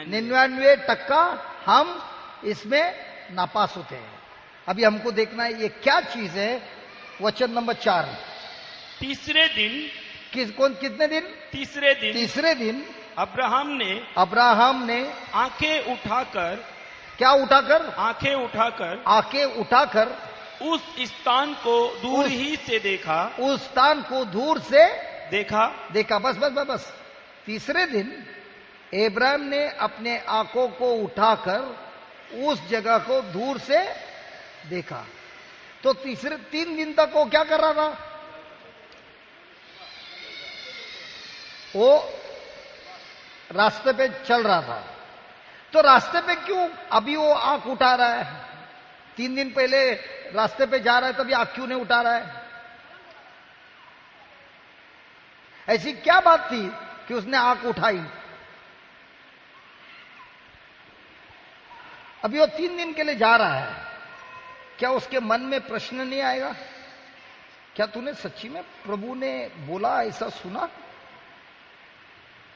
99% हम इसमें नापास होते हैं। अभी हमको देखना है ये क्या चीज है। वचन नंबर 4, तीसरे दिन, कितने दिन? तीसरे दिन अब्राहम ने आंखें उठाकर, क्या उठाकर? आंखें उठाकर उस स्थान को दूर ही से देखा, उस स्थान को दूर से देखा। बस। तीसरे दिन अब्राहम ने अपने आंखों को उठाकर उस जगह को दूर से देखा। तो 3 दिन तक वो क्या कर रहा था? वो रास्ते पे चल रहा था, तो रास्ते पे क्यों अभी वो आंख उठा रहा है? 3 दिन पहले रास्ते पे जा रहा है, तभी आंख क्यों नहीं उठा रहा है? ऐसी क्या बात थी कि उसने आंख उठाई? अभी वो 3 दिन के लिए जा रहा है, क्या उसके मन में प्रश्न नहीं आएगा? क्या तूने सच्ची में प्रभु ने बोला, ऐसा सुना?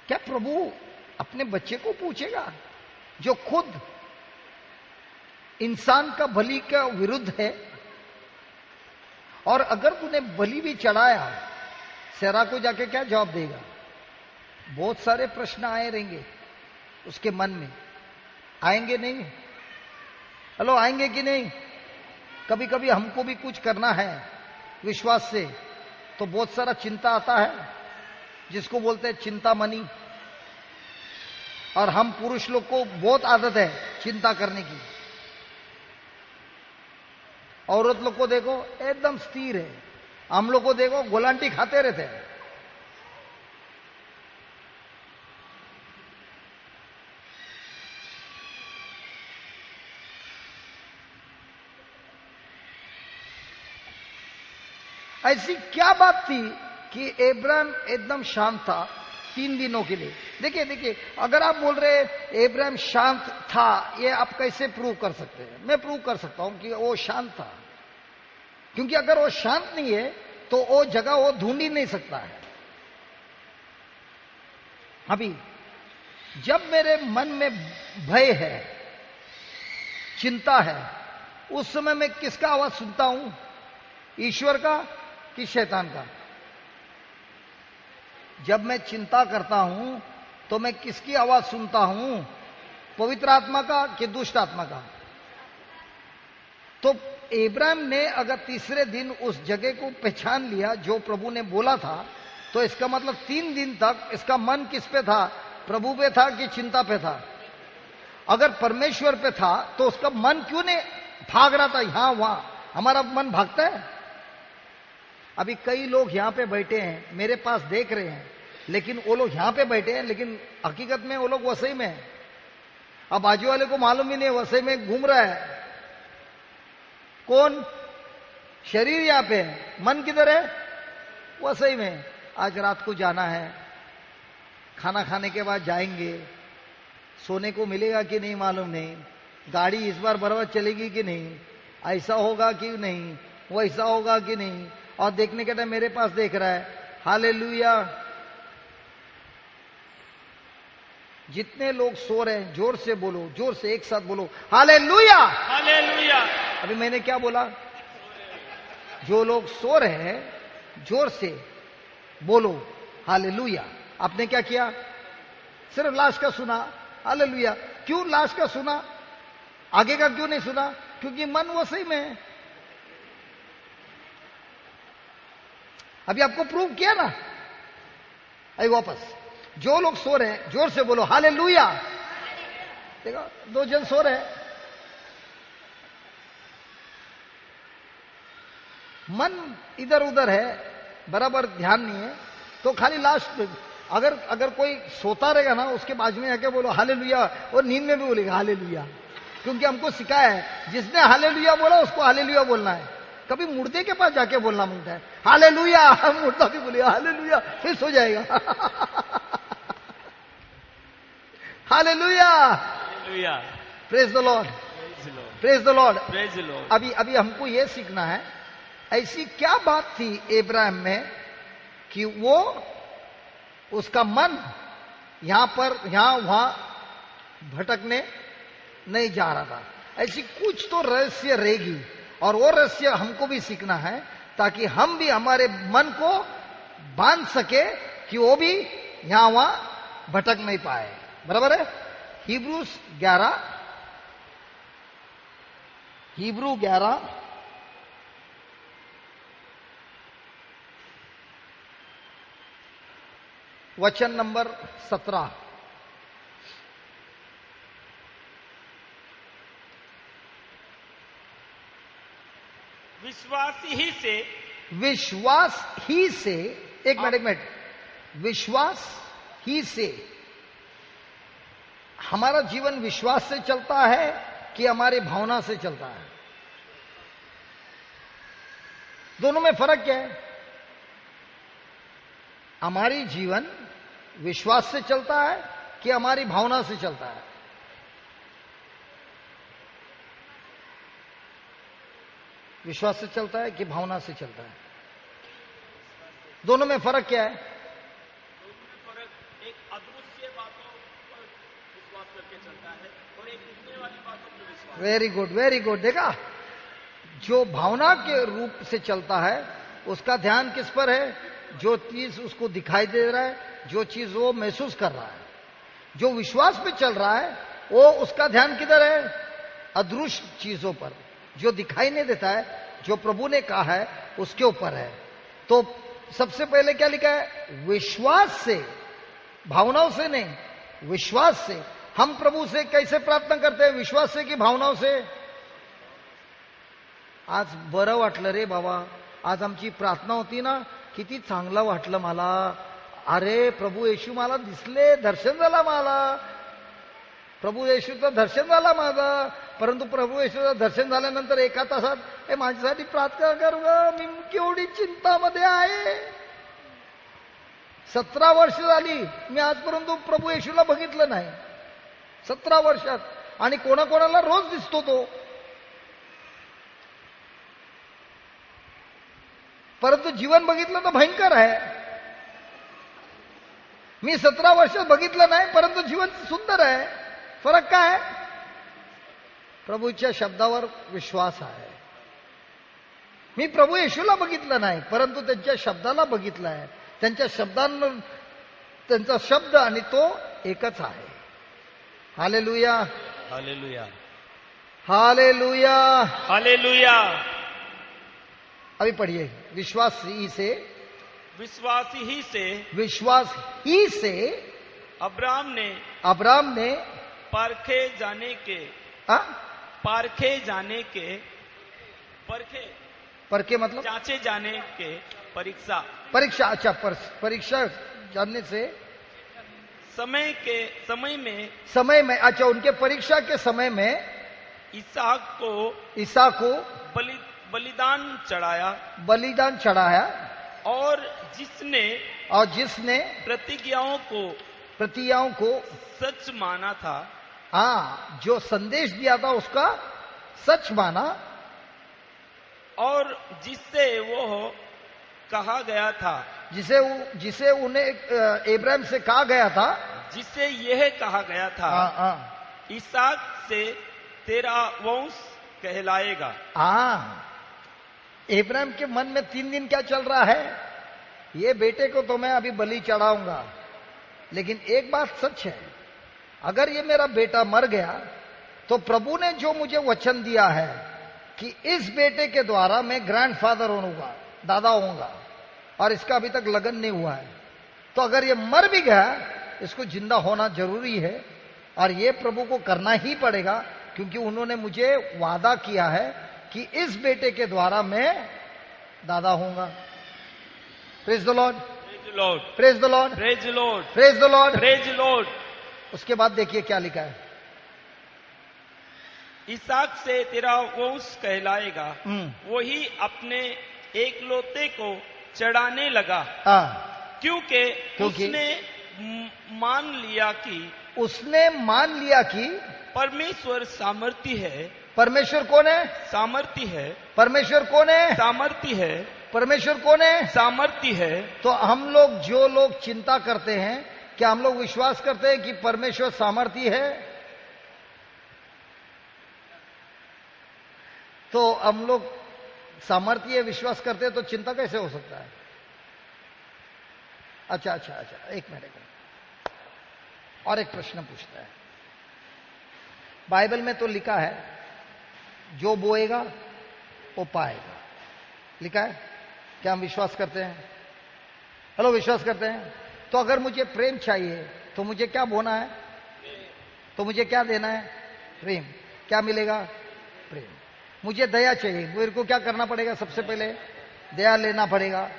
क्या प्रभु अपने बच्चे को पूछेगा जो खुद इंसान का बलि का विरुद्ध है? और अगर तूने बलि भी चढ़ाया, सेरा को जाके क्या जवाब देगा? बहुत सारे प्रश्न आए रहेंगे उसके मन में, आएंगे नहीं? हेलो, आएंगे कि नहीं? कभी कभी हमको भी कुछ करना है विश्वास से, तो बहुत सारा चिंता आता है, जिसको बोलते हैं चिंतामणि। और हम पुरुष लोग को बहुत आदत है चिंता करने की। औरत लोग को देखो एकदम स्थिर है, हम लोग को देखो गोलांटी खाते रहते हैं। ऐसी क्या बात थी कि अब्राहम एकदम शांत था 3 दिनों के लिए? देखिए देखिए, अगर आप बोल रहे अब्राहम शांत था, ये आप कैसे प्रूव कर सकते हैं? मैं प्रूव कर सकता हूं कि वो शांत था, क्योंकि अगर वो शांत नहीं है तो वो जगह वो ढूंढ ही नहीं सकता है। अभी जब मेरे मन में भय है, चिंता है, उस समय मैं किसका आवाज सुनता हूं? ईश्वर का कि शैतान का? जब मैं चिंता करता हूं तो मैं किसकी आवाज सुनता हूं? पवित्र आत्मा का कि दुष्ट आत्मा का? तो अब्राहम ने अगर तीसरे दिन उस जगह को पहचान लिया जो प्रभु ने बोला था, तो इसका मतलब 3 दिन तक इसका मन किस पे था? प्रभु पे था कि चिंता पे था? अगर परमेश्वर पे था तो उसका मन क्यों नहीं भाग रहा था यहां वहां? हमारा मन भागता है। अभी कई लोग यहां पे बैठे हैं, मेरे पास देख रहे हैं, लेकिन वो लोग यहां पे बैठे हैं, लेकिन हकीकत में वो लोग वसई में हैं। अब बाजू वाले को मालूम ही नहीं वसई में घूम रहा है। कौन? शरीर यहां पे है, मन किधर है? वसई में। आज रात को जाना है, खाना खाने के बाद जाएंगे, सोने को मिलेगा कि नहीं मालूम नहीं, गाड़ी इस बार बराबर चलेगी कि नहीं, ऐसा होगा कि नहीं, वैसा होगा कि नहीं। और देखने के टाइम मेरे पास देख रहा है, हालेलुया। जितने लोग सो रहे हैं जोर से बोलो, जोर से एक साथ बोलो, हालेलुया हालेलुया। अभी मैंने क्या बोला? जो लोग सो रहे हैं जोर से बोलो हालेलुया। आपने क्या किया? सिर्फ लास्ट का सुना हालेलुया। क्यों लास्ट का सुना? आगे का क्यों नहीं सुना? क्योंकि मन वो सही में है। अभी आपको प्रूव किया ना। आई वापस, जो लोग सो रहे हैं जोर से बोलो हालेलुया। देखो 2 जन सो रहे हैं, मन इधर उधर है, बराबर ध्यान नहीं है, तो खाली लास्ट अगर कोई सोता रहेगा ना, उसके बाजू में आके बोलो हालेलुया, और नींद में भी बोलेगा हालेलुया। क्योंकि हमको सिखाया है जिसने हालेलुया बोला उसको हालेलुया बोलना है। कभी मुर्दे के पास जाके बोलना मांगता है हालेलुया, मुर्दा भी बोलेगा हालेलुया, फिर सो जाएगा। Hallelujah, praise the lord, praise the lord, praise the Lord. अभी हमको यह सीखना है, ऐसी क्या बात थी अब्राहम में कि वो उसका मन यहां पर यहां वहां भटकने नहीं जा रहा था। ऐसी कुछ तो रहस्य रहेगी, और वो रहस्य हमको भी सीखना है, ताकि हम भी हमारे मन को बांध सके कि वो भी यहां वहां भटक नहीं पाए। बराबर है? हिब्रू 11 वचन नंबर 17। विश्वास ही से, एक मिनट, विश्वास ही से हमारा जीवन विश्वास से चलता है कि हमारी भावना से चलता है? दोनों में फर्क क्या है? हमारी जीवन विश्वास से चलता है कि हमारी भावना से चलता है? विश्वास से चलता है कि भावना से चलता है? दोनों में फर्क क्या है? एक अदृश्य बातों पर विश्वास करके चलता है और एक दिखने वाली बातों पर विश्वास। Very good, very good. देखा, जो भावना के रूप से चलता है उसका ध्यान किस पर है? जो चीज उसको दिखाई दे रहा है, जो चीज वो महसूस कर रहा है। जो विश्वास पे चल रहा है वो उसका ध्यान किधर है? अदृश्य चीजों पर, जो दिखाई नहीं देता है, जो प्रभु ने कहा है उसके ऊपर है। तो सबसे पहले क्या लिखा है? विश्वास से, भावनाओं से नहीं, विश्वास से। हम प्रभु से कैसे प्रार्थना करते हैं? विश्वास से कि भावनाओं से? आज बरं वाटलं रे बाबा, आज आमची प्रार्थना होती ना, किती चांगलं वाटलं मला. अरे प्रभू येशू मला दिसले, दर्शन झाला मला, प्रभू येशूचं दर्शन झाला माझा. परंतु प्रभू येशूचं दर्शन झाल्यानंतर एका तासात हे माझ्यासाठी प्रार्थना कर ग, मी केवढी चिंतामध्ये आहे. 17 वर्ष झाली मी आजपर्यंत प्रभू येशूला बघितलं नाही, 17 वर्षात. आणि कोणाकोणाला रोज दिसतो तो. परंतु जीवन बघितलं तर भयंकर आहे. मी 17 वर्षात बघितलं नाही, परंतु जीवन सुंदर आहे. फरक काय आहे? प्रभूच्या शब्दावर विश्वास आहे. मी प्रभू येशूला बघितलं नाही, परंतु त्यांच्या शब्दाला बघितलं आहे. त्यांच्या शब्दांना, त्यांचा शब्द आणि तो एकच आहे. Hallelujah, hallelujah, hallelujah, hallelujah. अभी पढ़िए. विश्वास ही से, विश्वास ही से, विश्वास ही से अब्राम ने परखे जाने के, परखे जाने के, परखे मतलब जांचे जाने के, परीक्षा, परीक्षा. अच्छा, परीक्षा जानने से, समय में, अच्छा, उनके परीक्षा के समय में ईसा को बलिदान चढ़ाया. और जिसने प्रतिज्ञाओं को सच माना था. हाँ, जो संदेश दिया था उसका सच माना. और जिससे वो कहा गया था, जिसे उन्हें इब्राहिम से कहा गया था, जिससे यह कहा गया था, इसहाक से तेरा वंश कहलाएगा. हाँ, इब्राहिम के मन में 3 दिन क्या चल रहा है? ये बेटे को तो मैं अभी बलि चढ़ाऊंगा, लेकिन एक बात सच है, अगर ये मेरा बेटा मर गया तो प्रभु ने जो मुझे वचन दिया है कि इस बेटे के द्वारा मैं ग्रैंडफादर होऊंगा, दादा होऊंगा, और इसका अभी तक लगन नहीं हुआ है. तो अगर ये मर भी गया, इसको जिंदा होना जरूरी है. और ये प्रभु को करना ही पड़ेगा, क्योंकि उन्होंने मुझे वादा किया है कि इस बेटे के द्वारा मैं दादा होऊंगा. Praise the lord, praise the lord, praise Lord, praise the lord, praise Lord. उसके बाद देखिए क्या लिखा है. इसहाक से तेरा वंश कहलाएगा. वही अपने एकलौते को चढ़ाने लगा. क्योंकि उसने मान लिया कि परमेश्वर सामर्थी है. परमेश्वर कौन है? सामर्थी है. परमेश्वर कौन है? सामर्थी है. परमेश्वर कौन है? सामर्थी है. तो हम लोग, जो लोग चिंता करते हैं, क्या हम लोग विश्वास करते हैं कि परमेश्वर सामर्थी है? तो हम लोग सामर्थी है विश्वास करते हैं, तो चिंता कैसे हो सकता है? अच्छा, एक मिनट, और एक प्रश्न पूछता है. बाइबल में तो लिखा है जो बोएगा वो पाएगा, लिखा है. क्या हम विश्वास करते हैं? हेलो, विश्वास करते हैं. तो अगर मुझे प्रेम चाहिए तो मुझे क्या बोना है? तो मुझे क्या देना है? प्रेम. क्या मिलेगा? प्रेम. मुझे दया चाहिए, मेरे को क्या करना पड़ेगा? सबसे पहले दया लेना पड़ेगा.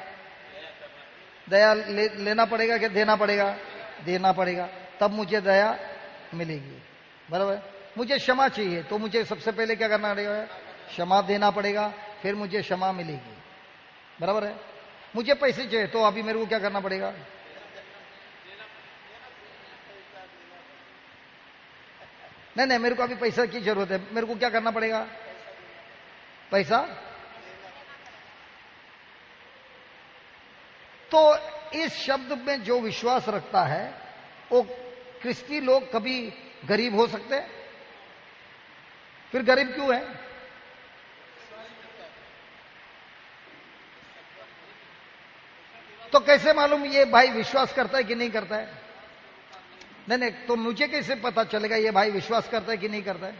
दया लेना पड़ेगा कि देना पड़ेगा? देना पड़ेगा. तब मुझे दया मिलेगी। बराबर। मुझे क्षमा चाहिए तो मुझे सबसे पहले क्या करना पड़ेगा? क्षमा देना पड़ेगा, फिर मुझे क्षमा मिलेगी। बराबर है। मुझे पैसे चाहिए तो अभी मेरे को क्या करना पड़ेगा? नहीं नहीं, मेरे को अभी पैसा की जरूरत है, मेरे को क्या करना पड़ेगा? पैसा। तो इस शब्द में जो विश्वास रखता है वो क्रिस्ती लोग कभी गरीब हो सकते हैं? फिर गरीब क्यों है? तो कैसे मालूम ये भाई विश्वास करता है कि नहीं करता है? नहीं नहीं, तो मुझे कैसे पता चलेगा ये भाई विश्वास करता है कि नहीं करता है?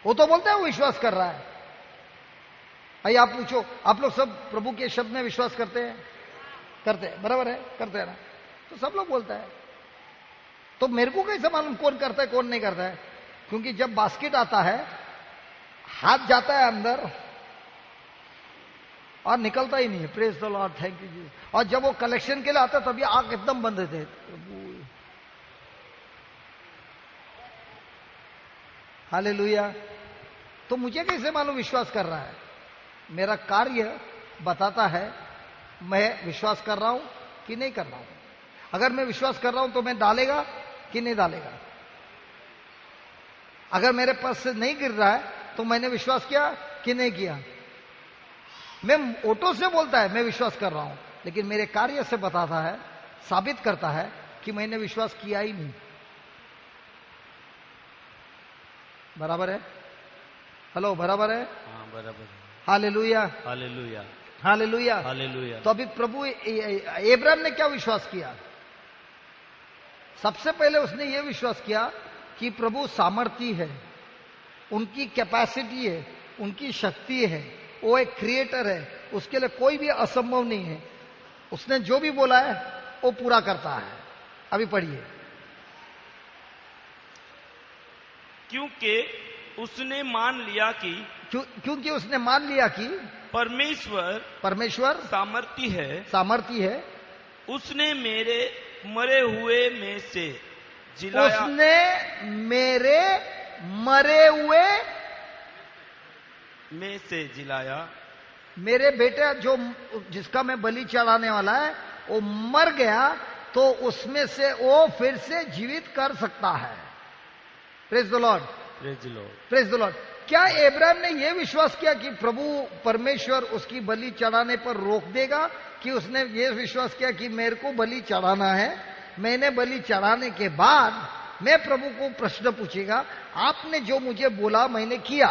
वो तो बोलता है वो विश्वास कर रहा है। भाई आप पूछो, आप लोग सब प्रभु के शब्द में विश्वास करते हैं? करते हैं, बराबर है, करते हैं ना? तो सब लोग बोलता है। तो मेरे को कैसे मालूम कौन करता है कौन नहीं करता है? क्योंकि जब बास्केट आता है, हाथ जाता है अंदर और निकलता ही नहीं है। Praise the lord, thank you ji. और जब वो कलेक्शन के लिए आता है तभी आंख एकदम बंद थे। हालेलुया। तो मुझे कैसे मालूम विश्वास कर रहा है? मेरा कार्य बताता है मैं विश्वास कर रहा हूं कि नहीं कर रहा हूं। अगर मैं विश्वास कर रहा हूं तो मैं डालेगा कि नहीं डालेगा? अगर मेरे पास से नहीं गिर रहा है तो मैंने विश्वास किया कि नहीं किया? मैं ऑटो से बोलता है मैं विश्वास कर रहा हूं, लेकिन मेरे कार्य से बताता है, साबित करता है कि मैंने विश्वास किया ही नहीं। बराबर है? हेलो, बराबर है? हाँ, बराबर। Hallelujah, hallelujah, hallelujah, hallelujah. तो अभी प्रभु अब्राहम ने क्या विश्वास किया? सबसे पहले उसने ये विश्वास किया कि प्रभु सामर्थी है, उनकी कैपेसिटी है, उनकी शक्ति है, वो एक क्रिएटर है, उसके लिए कोई भी असंभव नहीं है। उसने जो भी बोला है वो पूरा करता है। अभी पढ़िए। क्योंकि उसने मान लिया कि क्योंकि उसने मान लिया कि परमेश्वर सामर्थी है। उसने मेरे मरे हुए में से जिलाया। उसने मेरे मरे हुए में से जिलाया। मेरे बेटे जो जिसका मैं बलि चढ़ाने वाला है वो मर गया, तो उसमें से वो फिर से जीवित कर सकता है। Praise the lord, praise the lord, praise the Lord. क्या अब्राहम ने यह विश्वास किया कि प्रभु परमेश्वर उसकी बलि चढ़ाने पर रोक देगा? कि उसने ये विश्वास किया कि मेरे को बलि चढ़ाना है, मैंने बलि चढ़ाने के बाद मैं प्रभु को प्रश्न पूछेगा, आपने जो मुझे बोला मैंने किया,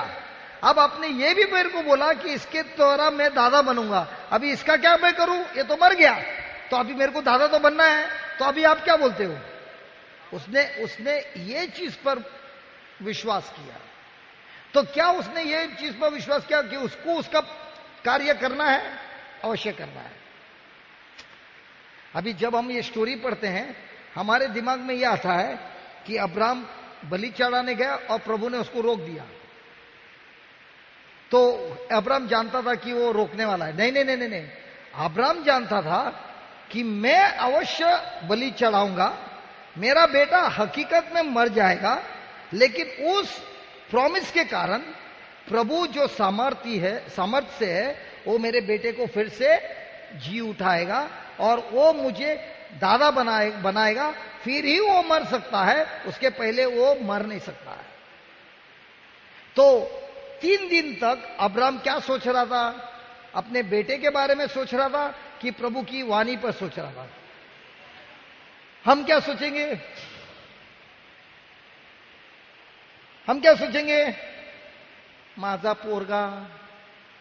अब आपने ये भी मेरे को बोला कि इसके द्वारा मैं दादा बनूंगा, अभी इसका क्या मैं करूं? ये तो मर गया, तो अभी मेरे को दादा तो बनना है, तो अभी आप क्या बोलते हो? उसने ये चीज पर विश्वास किया। तो क्या उसने ये चीज पर विश्वास किया कि उसको उसका कार्य करना है? अवश्य करना है। अभी जब हम ये स्टोरी पढ़ते हैं हमारे दिमाग में यह आता है कि अब्राहम बलि चढ़ाने गया और प्रभु ने उसको रोक दिया। तो अब्राहम जानता था कि वो रोकने वाला है। नहीं नहीं नहीं नहीं, अब्राहम जानता था कि मैं अवश्य बलि चढ़ाऊंगा, मेरा बेटा हकीकत में मर जाएगा, लेकिन उस प्रॉमिस के कारण प्रभु जो सामर्थ्य से है वो मेरे बेटे को फिर से जी उठाएगा और वो मुझे दादा बनाएगा, फिर ही वो मर सकता है, उसके पहले वो मर नहीं सकता है। तो 3 दिन तक अब्राहम क्या सोच रहा था? अपने बेटे के बारे में सोच रहा था कि प्रभु की वाणी पर सोच रहा था? हम क्या सोचेंगे? हम क्या सोचेंगे? माझा पोरगा,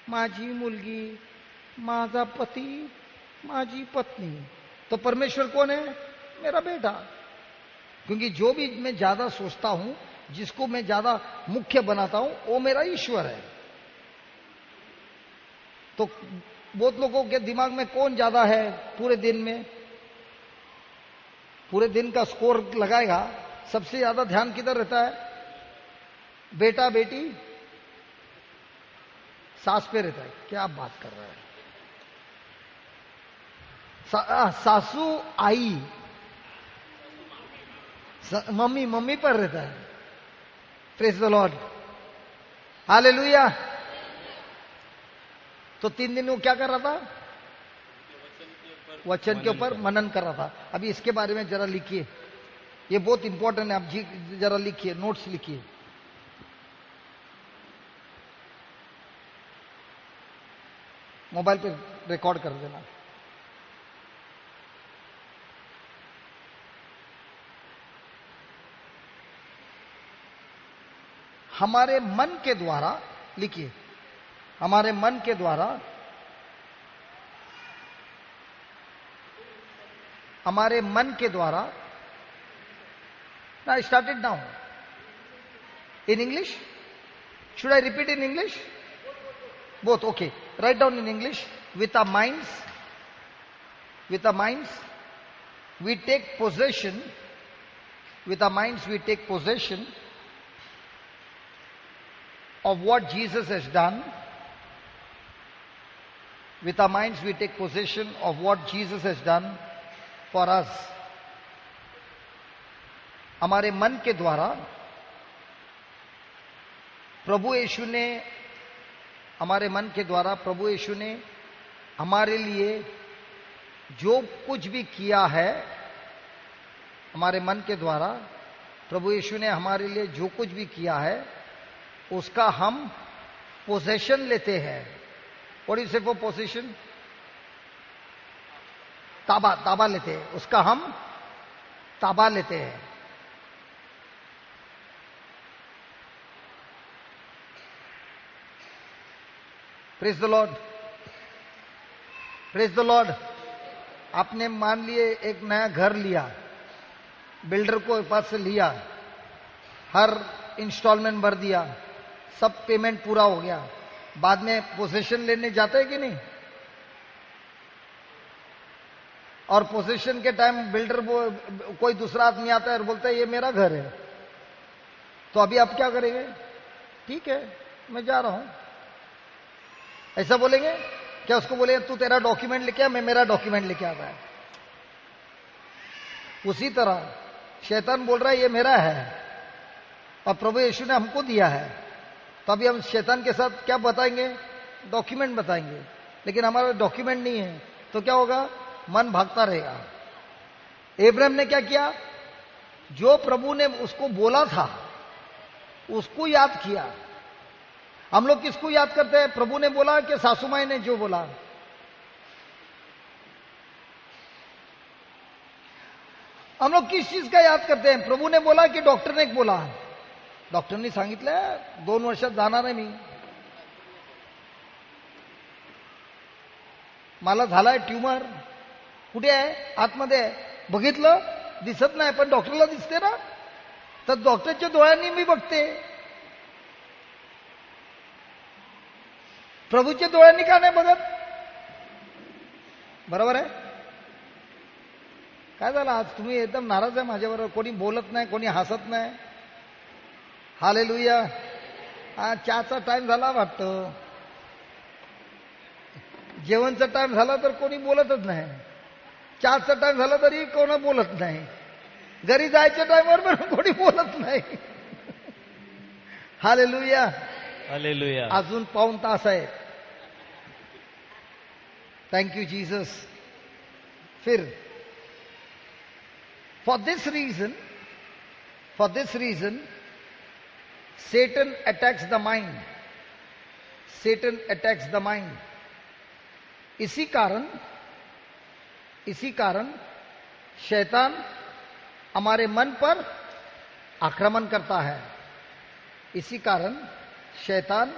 माझी मुलगी, माझा पती, माझी पत्नी। तो परमेश्वर कौन है? मेरा बेटा। क्योंकि जो भी मैं ज्यादा सोचता हूं, जिसको मैं ज्यादा मुख्य बनाता हूं, वो मेरा ईश्वर है। तो बहुत लोगों के दिमाग में कौन ज्यादा है पूरे दिन में? पूरे दिन का स्कोर लगाएगा, सबसे ज्यादा ध्यान किधर रहता है? बेटा बेटी सास पे रहता है। क्या आप बात कर रहे हैं? सासू आई, मम्मी मम्मी पर रहता है। Praise the lord, hallelujah. तो 3 दिन वो क्या कर रहा था? वचन के ऊपर मनन कर रहा था। अभी इसके बारे में जरा लिखिए, ये बहुत इंपॉर्टेंट है। आप जी जरा लिखिए, नोट्स लिखिए। मोबाइल पे रिकॉर्ड कर देना। हमारे मन के द्वारा, लिखिए, हमारे मन के द्वारा, हमारे मन के द्वारा। Now I started now. In English? Should I repeat in English? Both, okay. Write down in English. With our minds, we take possession. With our minds, we take possession of what Jesus has done. With our minds, we take possession of what Jesus has done for us. हमारे मन के द्वारा प्रभु यीशु ने, हमारे मन के द्वारा प्रभु यीशु ने हमारे लिए जो कुछ भी किया है, हमारे मन के द्वारा प्रभु यीशु ने हमारे लिए जो कुछ भी किया है, उसका हम पोजेशन लेते हैं। What is for possession? ताबा लेते हैं, उसका हम ताबा लेते हैं। Praise the lord, praise the lord. आपने मान लिए एक नया घर लिया, बिल्डर को पास से लिया, हर इंस्टॉलमेंट भर दिया, सब पेमेंट पूरा हो गया, बाद में पोजीशन लेने जाते हैं कि नहीं? और पोजीशन के टाइम बिल्डर कोई दूसरा आदमी आता है और बोलता है ये मेरा घर है, तो अभी आप क्या करेंगे? ठीक है, मैं जा रहा हूं, ऐसा बोलेंगे क्या? उसको बोलेंगे तू तेरा डॉक्यूमेंट लेके आ, मैं मेरा डॉक्यूमेंट लेके आता है। उसी तरह शैतान बोल रहा है ये मेरा है और प्रभु यीशु ने हमको दिया है, तो अभी हम शैतान के साथ क्या बताएंगे? डॉक्यूमेंट बताएंगे। लेकिन हमारा डॉक्यूमेंट नहीं है तो क्या होगा? मन भागता रहेगा। इब्राहिम ने क्या किया? जो प्रभु ने उसको बोला था उसको याद किया। हम लोग किसको याद करते हैं? प्रभु ने बोला कि सासू माई ने जो बोला? हम लोग किस चीज का याद करते हैं? प्रभु ने बोला कि डॉक्टर ने बोला? डॉक्टरने सांगितलं 2 वर्षात जाणार आहे मी, मला झालाय ट्यूमर, कुठे आहे? आतमध्ये आहे, बघितलं दिसत नाही, पण डॉक्टरला दिसते ना, तर डॉक्टरच्या डोळ्यांनी मी बघते, प्रभूच्या डोळ्यांनी का नाही बघत? बरोबर आहे? काय झालं आज तुम्ही एकदम नाराज आहे माझ्याबरोबर? कोणी बोलत नाही, कोणी हसत नाही. हालेलुया. हा चहाचा टाइम झाला वाटतं, जेवणचा टाइम झाला तर कोणी बोलतच नाही, चहाचा टाइम झाला तरी कोण बोलत नाही, घरी जायच्या टाइमवर पण कोणी बोलत नाही. Hallelujah, hallelujah. अजून पाऊण तास आहे. Thank you Jesus. फिर for this reason Satan attacks the mind. Satan attacks the mind. इसी कारण शैतान हमारे मन पर आक्रमण करता है. इसी कारण शैतान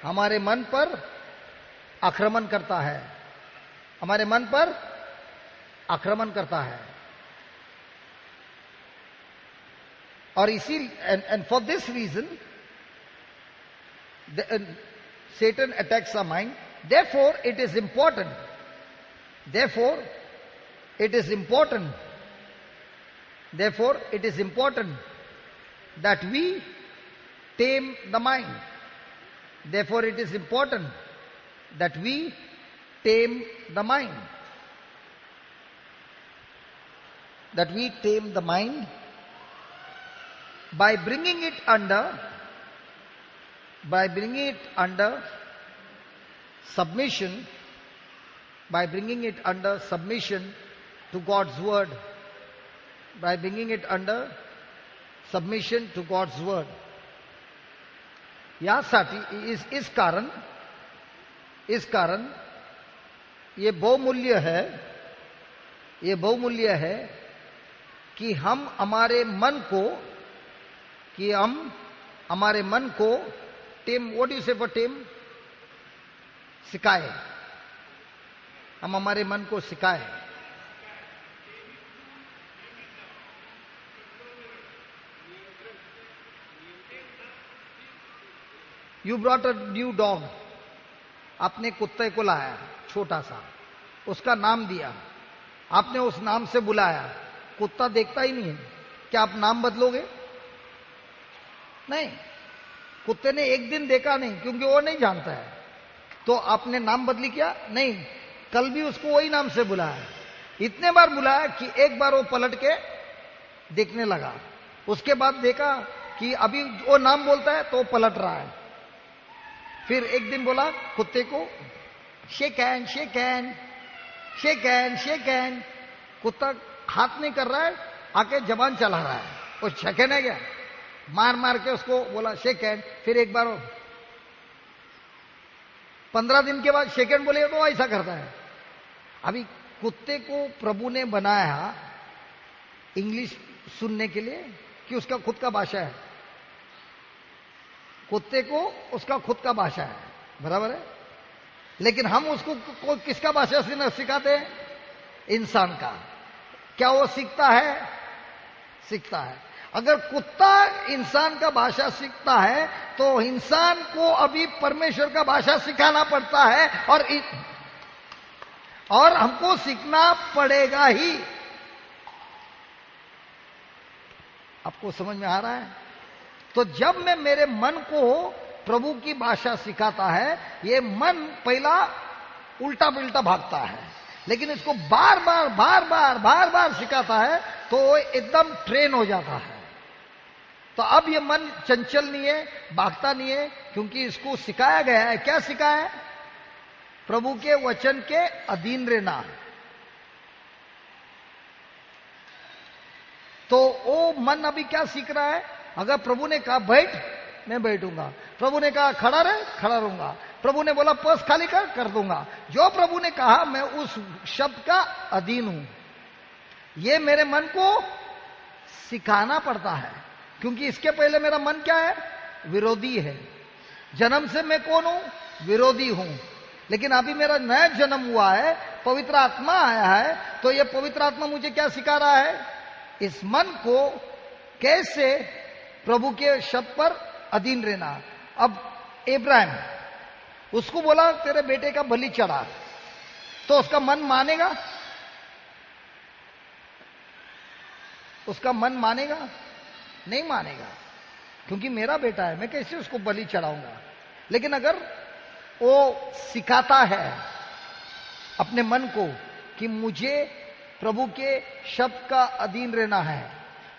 हमारे मन पर आक्रमण करता है, हमारे मन पर आक्रमण करता है. और इसी and for this reason Satan attacks our mind. Therefore it is important that we tame the mind. Therefore it is important that we tame the mind. That we tame the mind. by bringing it under submission, by bringing it under submission to God's word, by bringing it under submission to God's word. यासाठी इस कारण ये बहुमूल्य है कि हम हमारे मन को टेम, व्हाट यू से फॉर टेम, सिखाए, हम हमारे मन को सिखाए. You brought a new dog, आपने कुत्ते को लाया छोटा सा, उसका नाम दिया, आपने उस नाम से बुलाया. कुत्ता देखता ही नहीं है, क्या आप नाम बदलोगे? नहीं. कुत्ते ने एक दिन देखा नहीं, क्योंकि वो नहीं जानता है. तो आपने नाम बदली किया? नहीं. कल भी उसको वही नाम से बुलाया. इतने बार बुलाया कि एक बार वो पलट के देखने लगा. उसके बाद देखा कि अभी वो नाम बोलता है तो वो पलट रहा है. फिर एक दिन बोला कुत्ते को, shake hand, shake hand, shake hand, shake hand. कुत्ता हाथ नहीं कर रहा है, आके जबान चला रहा है. वो शेकन है क्या? मार मार के उसको बोला शेक हैंड. फिर एक बार 15 दिन के बाद शेक हैंड बोले तो ऐसा करता है. अभी कुत्ते को प्रभु ने बनाया इंग्लिश सुनने के लिए कि उसका खुद का भाषा है. कुत्ते को उसका खुद का भाषा है, बराबर है. लेकिन हम उसको किसका भाषा सिखाते हैं? इंसान का. क्या वो सीखता है? सीखता है. अगर कुत्ता इंसान का भाषा सीखता है तो इंसान को अभी परमेश्वर का भाषा सिखाना पड़ता है, और हमको सीखना पड़ेगा ही. आपको समझ में आ रहा है? तो जब मैं मेरे मन को प्रभु की भाषा सिखाता है, ये मन पहला उल्टा पुल्टा भागता है, लेकिन इसको बार बार सिखाता है तो एकदम ट्रेन हो जाता है. तो अब ये मन चंचल नहीं है, भागता नहीं है, क्योंकि इसको सिखाया गया है. क्या सिखाया है? प्रभु के वचन के अधीन रहना. तो वो मन अभी क्या सीख रहा है? अगर प्रभु ने कहा बैठ, मैं बैठूंगा. प्रभु ने कहा खड़ा रहे, खड़ा रहूंगा. प्रभु ने बोला पर्स खाली कर दूंगा. जो प्रभु ने कहा मैं उस शब्द का अधीन हूं. ये मेरे मन को सिखाना पड़ता है, क्योंकि इसके पहले मेरा मन क्या है? विरोधी है. जन्म से मैं कौन हूं? विरोधी हूं. लेकिन अभी मेरा नया जन्म हुआ है, पवित्र आत्मा आया है, तो ये पवित्र आत्मा मुझे क्या सिखा रहा है? इस मन को कैसे प्रभु के शब्द पर अधीन रहना. अब इब्राहिम, उसको बोला तेरे बेटे का बलि चढ़ा, तो उसका मन मानेगा? उसका मन मानेगा? नहीं मानेगा, क्योंकि मेरा बेटा है, मैं कैसे उसको बलि चढ़ाऊंगा. लेकिन अगर वो सिखाता है अपने मन को कि मुझे प्रभु के शब्द का अधीन रहना है,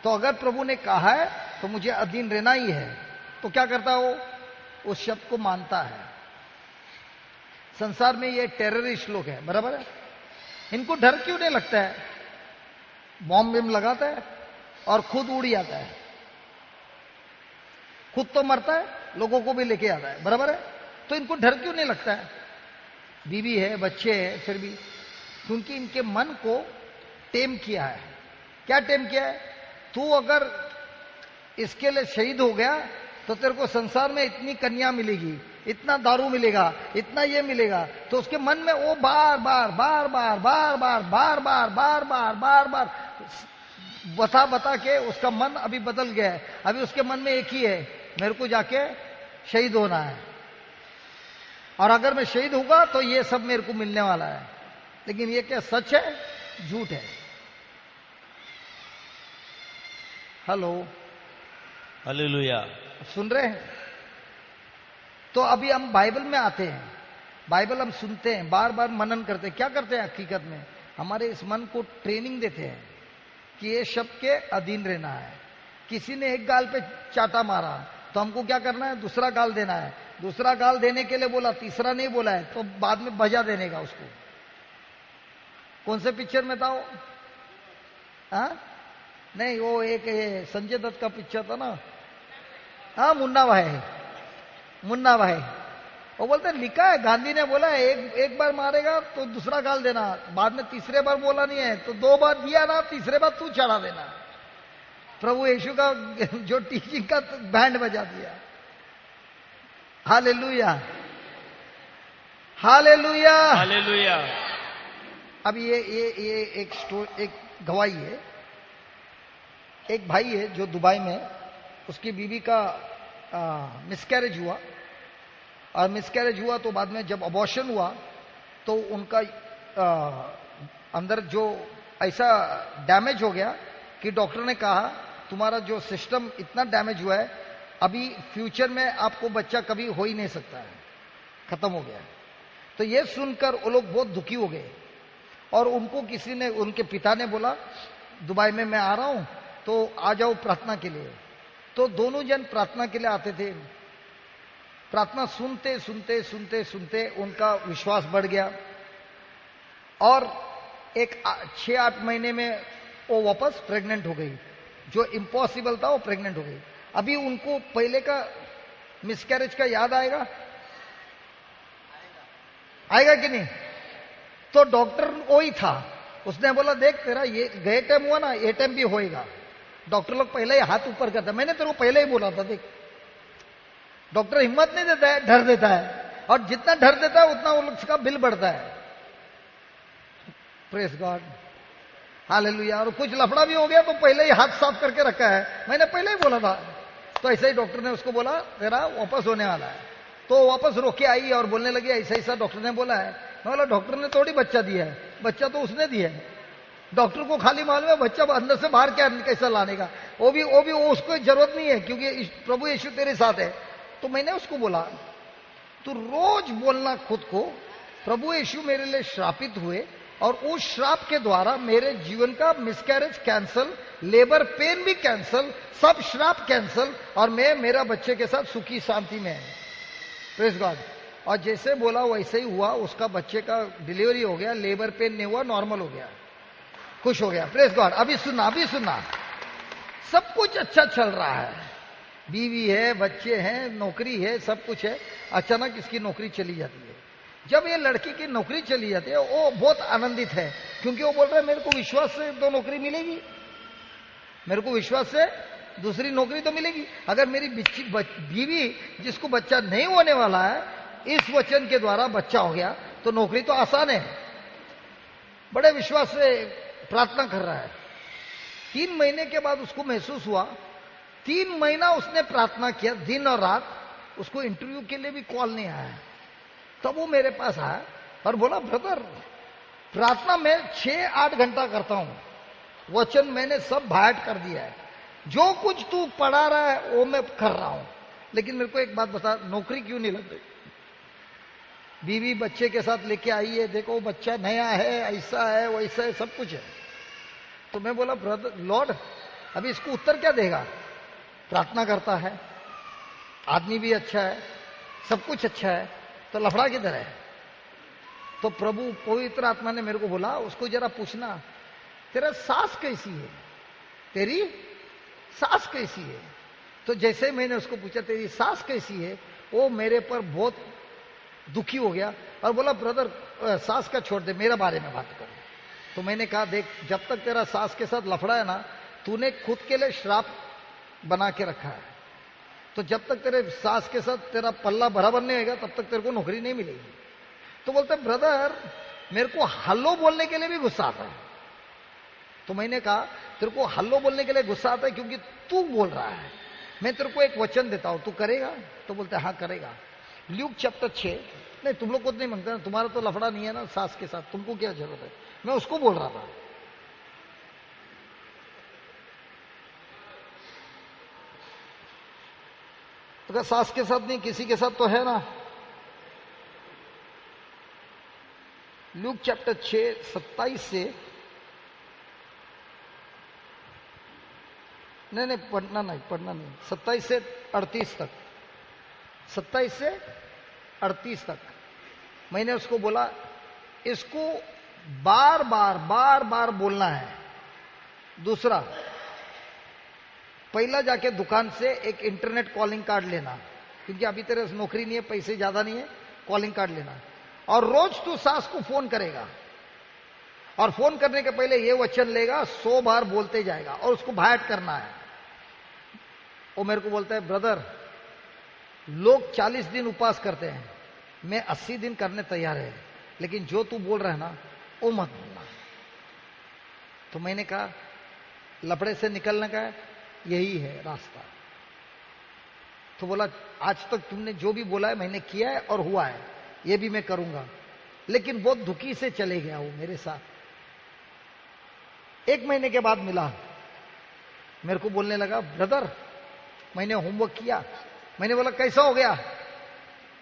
तो अगर प्रभु ने कहा है तो मुझे अधीन रहना ही है, तो क्या करता है? वो उस शब्द को मानता है. संसार में ये टेररिस्ट लोग हैं, बराबर है. इनको डर क्यों नहीं लगता है? बॉम्ब बिम लगाता है और खुद उड़ जाता है. खुद तो मरता है, लोगों को भी लेके आता है, बराबर है. तो इनको डर क्यों नहीं लगता है? बीवी है, बच्चे हैं, फिर भी, क्योंकि इनके मन को टेम किया है. क्या टेम किया है? तू अगर इसके लिए शहीद हो गया तो तेरे को संसार में इतनी कन्या मिलेगी, इतना दारू मिलेगा, इतना ये मिलेगा. तो उसके मन में वो बार बार बता के उसका मन अभी बदल गया है. अभी उसके मन में एक ही है, मेरे को जाके शहीद होना है, और अगर मैं शहीद होगा तो ये सब मेरे को मिलने वाला है. लेकिन ये क्या सच है? झूठ है. Hello, hallelujah. सुन रहे हैं? तो अभी हम बाइबल में आते हैं, बाइबल हम सुनते हैं, बार बार मनन करते हैं. क्या करते हैं? हकीकत में हमारे इस मन को ट्रेनिंग देते हैं कि ये शब्द के अधीन रहना है. किसी ने एक गाल पे चाटा मारा तो हमको क्या करना है, दूसरा गाल देना है। दूसरा गाल देने के लिए बोला, तीसरा नहीं बोला है तो बाद में बजा देने का उसको। कौन से पिक्चर में था वो? हाँ नहीं, वो एक संजय दत्त का पिक्चर था ना, हाँ मुन्ना भाई, मुन्ना भाई। वो बोलते लिखा है, गांधी ने बोला है एक बार मारेगा तो दूसरा गाल देना, बाद में तीसरे बार बोला नहीं है तो 2 बार दिया ना, तीसरे बार तू चढ़ा देना। प्रभु यीशु का जो टीचिंग का बैंड बजा दिया। Hallelujah, hallelujah, hallelujah. अब ये एक गवाही है। एक भाई है जो दुबई में, उसकी बीवी का मिसकैरेज हुआ, और मिसकैरेज हुआ तो बाद में जब अबॉर्शन हुआ तो उनका अंदर जो ऐसा डैमेज हो गया कि डॉक्टर ने कहा तुम्हारा जो सिस्टम इतना डैमेज हुआ है, अभी फ्यूचर में आपको बच्चा कभी हो ही नहीं सकता है, खत्म हो गया। तो ये सुनकर वो लोग बहुत दुखी हो गए, और उनको किसी ने, उनके पिता ने बोला दुबई में मैं आ रहा हूं तो आ जाओ प्रार्थना के लिए। तो दोनों जन प्रार्थना के लिए आते थे। प्रार्थना सुनते सुनते सुनते सुनते उनका विश्वास बढ़ गया, और एक 6-8 महीने में वो वापस प्रेग्नेंट हो गई। जो इम्पॉसिबल था वो प्रेग्नेंट हो गई। अभी उनको पहले का मिसकैरेज का याद आएगा, आएगा कि नहीं? तो डॉक्टर वही था, उसने बोला देख तेरा ये गए टाइम हुआ ना, ये टाइम भी होएगा। डॉक्टर लोग पहले ही हाथ ऊपर करता, मैंने तेरे को पहले ही बोला था। देख, डॉक्टर हिम्मत नहीं देता है, डर देता है, और जितना डर देता है उतना उसका बिल बढ़ता है। Praise God, hallelujah. और कुछ लफड़ा भी हो गया तो पहले ही हाथ साफ करके रखा है, मैंने पहले ही बोला था। तो ऐसे ही डॉक्टर ने उसको बोला तेरा वापस होने वाला है। तो वापस रोके आई और बोलने लगी ऐसा ऐसा डॉक्टर ने बोला है। मैं बोला डॉक्टर ने थोड़ी बच्चा दिया है, बच्चा तो उसने दिया है। डॉक्टर को खाली मालूम है बच्चा अंदर से बाहर क्या कैसा लाने का, वो भी उसको जरूरत नहीं है क्योंकि प्रभु यीशु तेरे साथ है। तो मैंने उसको बोला तू रोज बोलना खुद को, प्रभु यीशु मेरे लिए श्रापित हुए और उस श्राप के द्वारा मेरे जीवन का मिसकैरेज कैंसल, लेबर पेन भी कैंसल, सब श्राप कैंसल, और मैं मेरा बच्चे के साथ सुखी शांति में है। Praise God. और जैसे बोला वैसे ही हुआ, उसका बच्चे का डिलीवरी हो गया, लेबर पेन नहीं हुआ, नॉर्मल हो गया, खुश हो गया। Praise God. अभी सुनना, सब कुछ अच्छा चल रहा है, बीवी है, बच्चे हैं, नौकरी है, सब कुछ है। अचानक इसकी नौकरी चली जाती है। जब ये लड़की की नौकरी चली जाती है वो बहुत आनंदित है, क्योंकि वो बोल रहा है मेरे को विश्वास से तो नौकरी मिलेगी, मेरे को विश्वास से दूसरी नौकरी तो मिलेगी। अगर मेरी बीवी जिसको बच्चा नहीं होने वाला है, इस वचन के द्वारा बच्चा हो गया तो नौकरी तो आसान है। बड़े विश्वास से प्रार्थना कर रहा है। 3 महीने के बाद उसको महसूस हुआ, 3 महीना उसने प्रार्थना किया दिन और रात, उसको इंटरव्यू के लिए भी कॉल नहीं आया। तब वो मेरे पास आया और बोला ब्रदर प्रार्थना मैं 6-8 घंटा करता हूं, वचन मैंने सब बाहर कर दिया है, जो कुछ तू पढ़ा रहा है वो मैं कर रहा हूं, लेकिन मेरे को एक बात बता, नौकरी क्यों नहीं लग रही? बीवी बच्चे के साथ लेके आई है, देखो बच्चा नया है, ऐसा है वैसा है, सब कुछ है। तो मैं बोला ब्रदर लॉर्ड अभी इसको उत्तर क्या देगा? प्रार्थना करता है, आदमी भी अच्छा है, सब कुछ अच्छा है, तो लफड़ा किधर है? तो प्रभु पवित्र आत्मा ने मेरे को बोला उसको जरा पूछना तेरा सास कैसी है, तेरी सास कैसी है? तो जैसे मैंने उसको पूछा तेरी सास कैसी है, वो मेरे पर बहुत दुखी हो गया और बोला ब्रदर सास का छोड़ दे, मेरा बारे में बात कर। तो मैंने कहा देख जब तक तेरा सास के साथ लफड़ा है ना, तूने खुद के लिए श्राप बना के रखा है, तो जब तक तेरे सास के साथ तेरा पल्ला बराबर नहीं होगा तब तक तेरे को नौकरी नहीं मिलेगी। तो बोलते ब्रदर मेरे को हल्लो बोलने के लिए भी गुस्सा आता है। तो मैंने कहा तेरे को हल्लो बोलने के लिए गुस्सा आता है क्योंकि तू बोल रहा है, मैं तेरे को एक वचन देता हूं, तू करेगा? तो बोलते हाँ करेगा। ल्यूक चैप्टर 6, नहीं तुम लोग को नहीं मांगते ना, तुम्हारा तो लफड़ा नहीं है ना सास के साथ, तुमको क्या जरूरत है? मैं उसको बोल रहा था। तो सास के साथ नहीं किसी के साथ तो है ना। ल्यूक चैप्टर 6 27 से नहीं, पढ़ना नहीं, 27 से 38 तक, 27 से 38 तक मैंने उसको बोला इसको बार बार बोलना है। दूसरा, पहला जाके दुकान से एक इंटरनेट कॉलिंग कार्ड लेना, क्योंकि अभी तेरे नौकरी नहीं है, पैसे ज्यादा नहीं है, कॉलिंग कार्ड लेना। और रोज तू सास को फोन करेगा और फोन करने के पहले ये वचन लेगा, 100 बार बोलते जाएगा और उसको भाट करना है। वो मेरे को बोलता है ब्रदर, लोग 40 दिन उपवास करते हैं, मैं 80 दिन करने तैयार है, लेकिन जो तू बोल रहा है ना वो मत बोलना। तो मैंने कहा लफड़े से निकलने का यही है रास्ता। तो बोला आज तक तुमने जो भी बोला है मैंने किया है और हुआ है, ये भी मैं करूंगा। लेकिन बहुत दुखी से चले गया वो मेरे साथ। 1 महीने के बाद मिला, मेरे को बोलने लगा ब्रदर मैंने होमवर्क किया। मैंने बोला कैसा हो गया?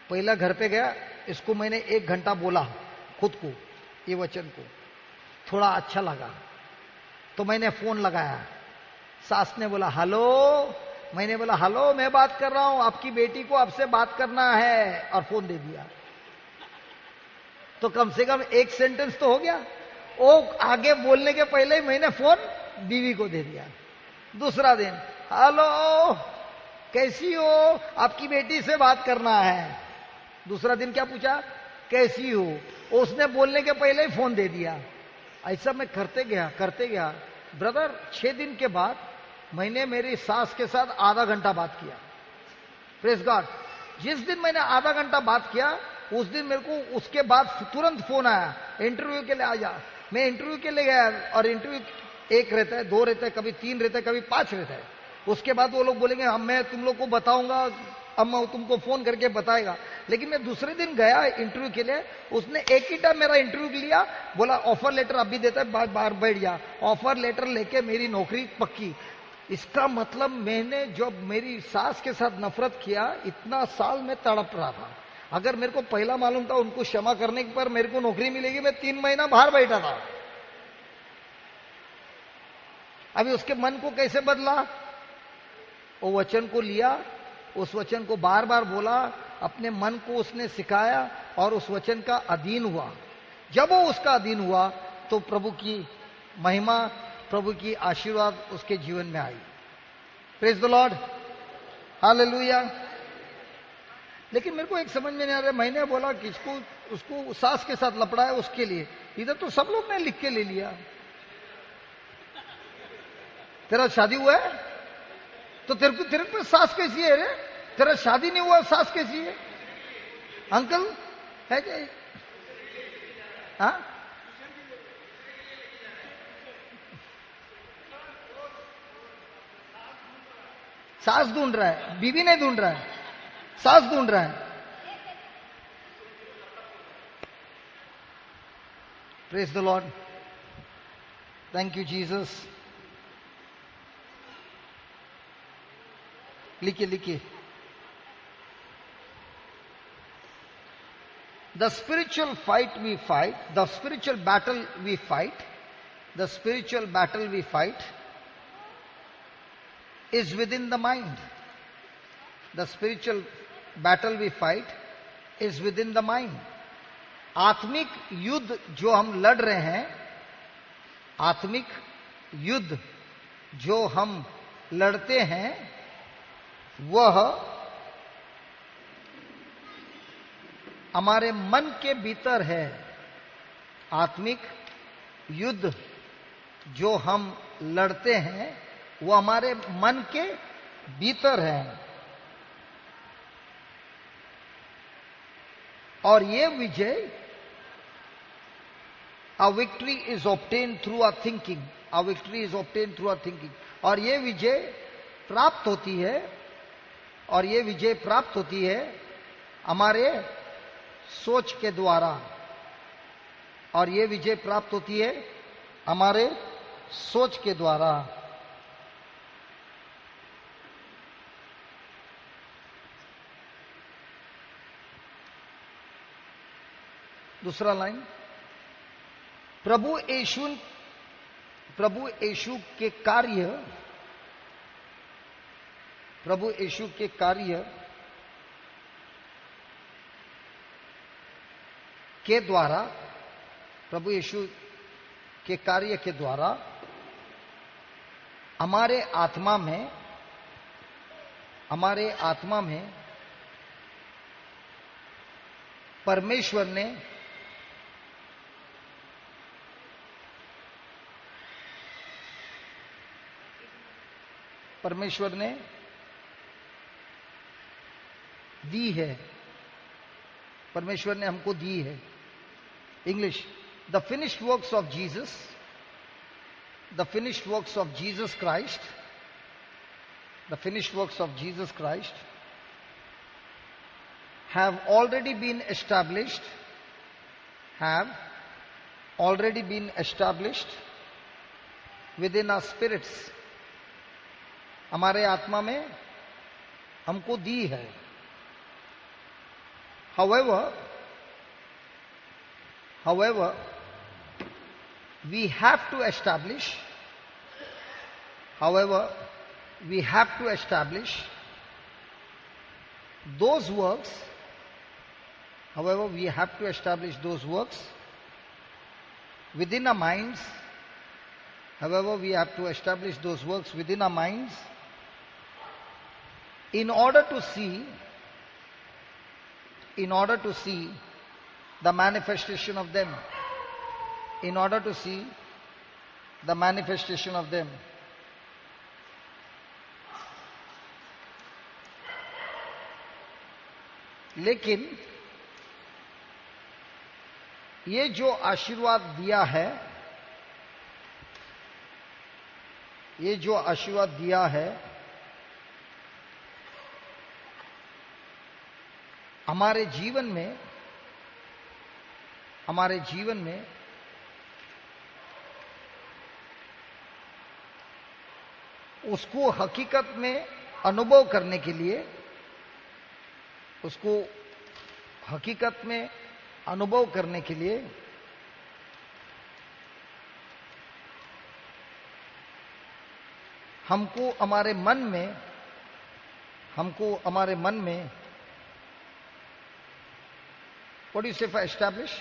पहला घर पे गया, इसको मैंने 1 घंटा बोला खुद को, ये वचन को, थोड़ा अच्छा लगा तो मैंने फोन लगाया। सास ने बोला हेलो, मैंने बोला हेलो मैं बात कर रहा हूं, आपकी बेटी को आपसे बात करना है, और फोन दे दिया। तो कम से कम 1 सेंटेंस तो हो गया। वो आगे बोलने के पहले ही मैंने फोन बीवी को दे दिया। दूसरा दिन हेलो कैसी हो, आपकी बेटी से बात करना है। दूसरा दिन क्या पूछा, कैसी हो, उसने बोलने के पहले ही फोन दे दिया। ऐसा मैं करते गया ब्रदर। 6 दिन के बाद मैंने मेरी सास के साथ आधा घंटा बात किया। Praise God. जिस दिन मैंने आधा घंटा बात किया उस दिन मेरे को उसके बाद तुरंत फोन आया, इंटरव्यू के लिए आ जा। मैं इंटरव्यू के लिए गया और इंटरव्यू 1 रहता है, 2 रहता है, कभी 3 रहता है, कभी 5 रहता है। उसके बाद वो लोग बोलेंगे हम मैं तुम लोग को बताऊंगा, अब मैं तुमको फोन करके बताएगा। लेकिन मैं दूसरे दिन गया इंटरव्यू के लिए, उसने एक ही टाइम मेरा इंटरव्यू लिया, बोला ऑफर लेटर अभी देता है, बाहर बैठ जा। ऑफर लेटर लेके मेरी नौकरी पक्की। इसका मतलब मैंने जब मेरी सास के साथ नफरत किया, इतना साल मैं तड़प रहा था। अगर मेरे को पहला मालूम था उनको क्षमा करने पर मेरे को नौकरी मिलेगी, मैं 3 महीना बाहर बैठा था। अभी उसके मन को कैसे बदला? वो वचन को लिया, उस वचन को बार बार बोला, अपने मन को उसने सिखाया और उस वचन का अधीन हुआ। जब वो उसका अधीन हुआ तो प्रभु की महिमा, प्रभु की आशीर्वाद उसके जीवन में आई। Praise the lord, hallelujah. लेकिन मेरे को एक समझ में नहीं आ रहा, मैंने बोला किसको, उसको सास के साथ लपड़ा है उसके लिए। इधर तो सब लोग ने लिख के ले लिया। तेरा शादी हुआ है तो तेरे पे सास कैसी है रे? तेरा शादी नहीं हुआ सास कैसी है? अंकल है क्या? हाँ, सास ढूंढ रहा है, बीवी नहीं ढूंढ रहा है, सास ढूंढ रहा है। Praise the lord, thank you Jesus. लिखिए the spiritual fight we fight, the spiritual battle we fight, the spiritual battle we fight is within the mind. The spiritual battle we fight is within the mind. आत्मिक युद्ध जो हम लड़ रहे हैं, आत्मिक युद्ध जो हम लड़ते हैं, वह हमारे मन के भीतर है। आत्मिक युद्ध जो हम लड़ते हैं वो हमारे मन के भीतर है। और ये विजय, a victory is obtained through our thinking. A victory is obtained through our thinking. और ये विजय प्राप्त होती है, और ये विजय प्राप्त होती है हमारे सोच के द्वारा, और ये विजय प्राप्त होती है हमारे सोच के द्वारा। दूसरा लाइन, प्रभु यीशु के कार्य प्रभु यीशु के कार्य के द्वारा, प्रभु यीशु के कार्य के द्वारा हमारे आत्मा में परमेश्वर ने दी है, परमेश्वर ने हमको दी है। English, the finished works of Jesus, the finished works of Jesus Christ, the finished works of Jesus Christ have already been established within our spirits, हमारे आत्मा में हमको दी है। However, we have to establish those works, within our minds, in order to see the manifestation of them, लेकिन ये जो आशीर्वाद दिया है, हमारे जीवन में उसको हकीकत में अनुभव करने के लिए हमको हमारे मन में व्हाट डू यू से फॉर एस्टैब्लिश,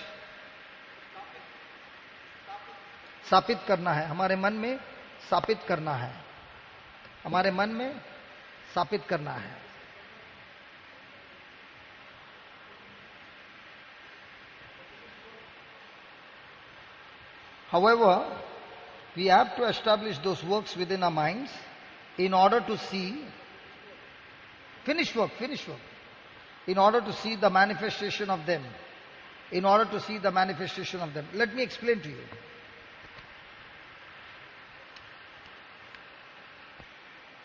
स्थापित करना है। हमारे मन में स्थापित करना है। However, we have to establish those works within our minds in order to see finished work, in order to see the manifestation of them. Let me explain to you.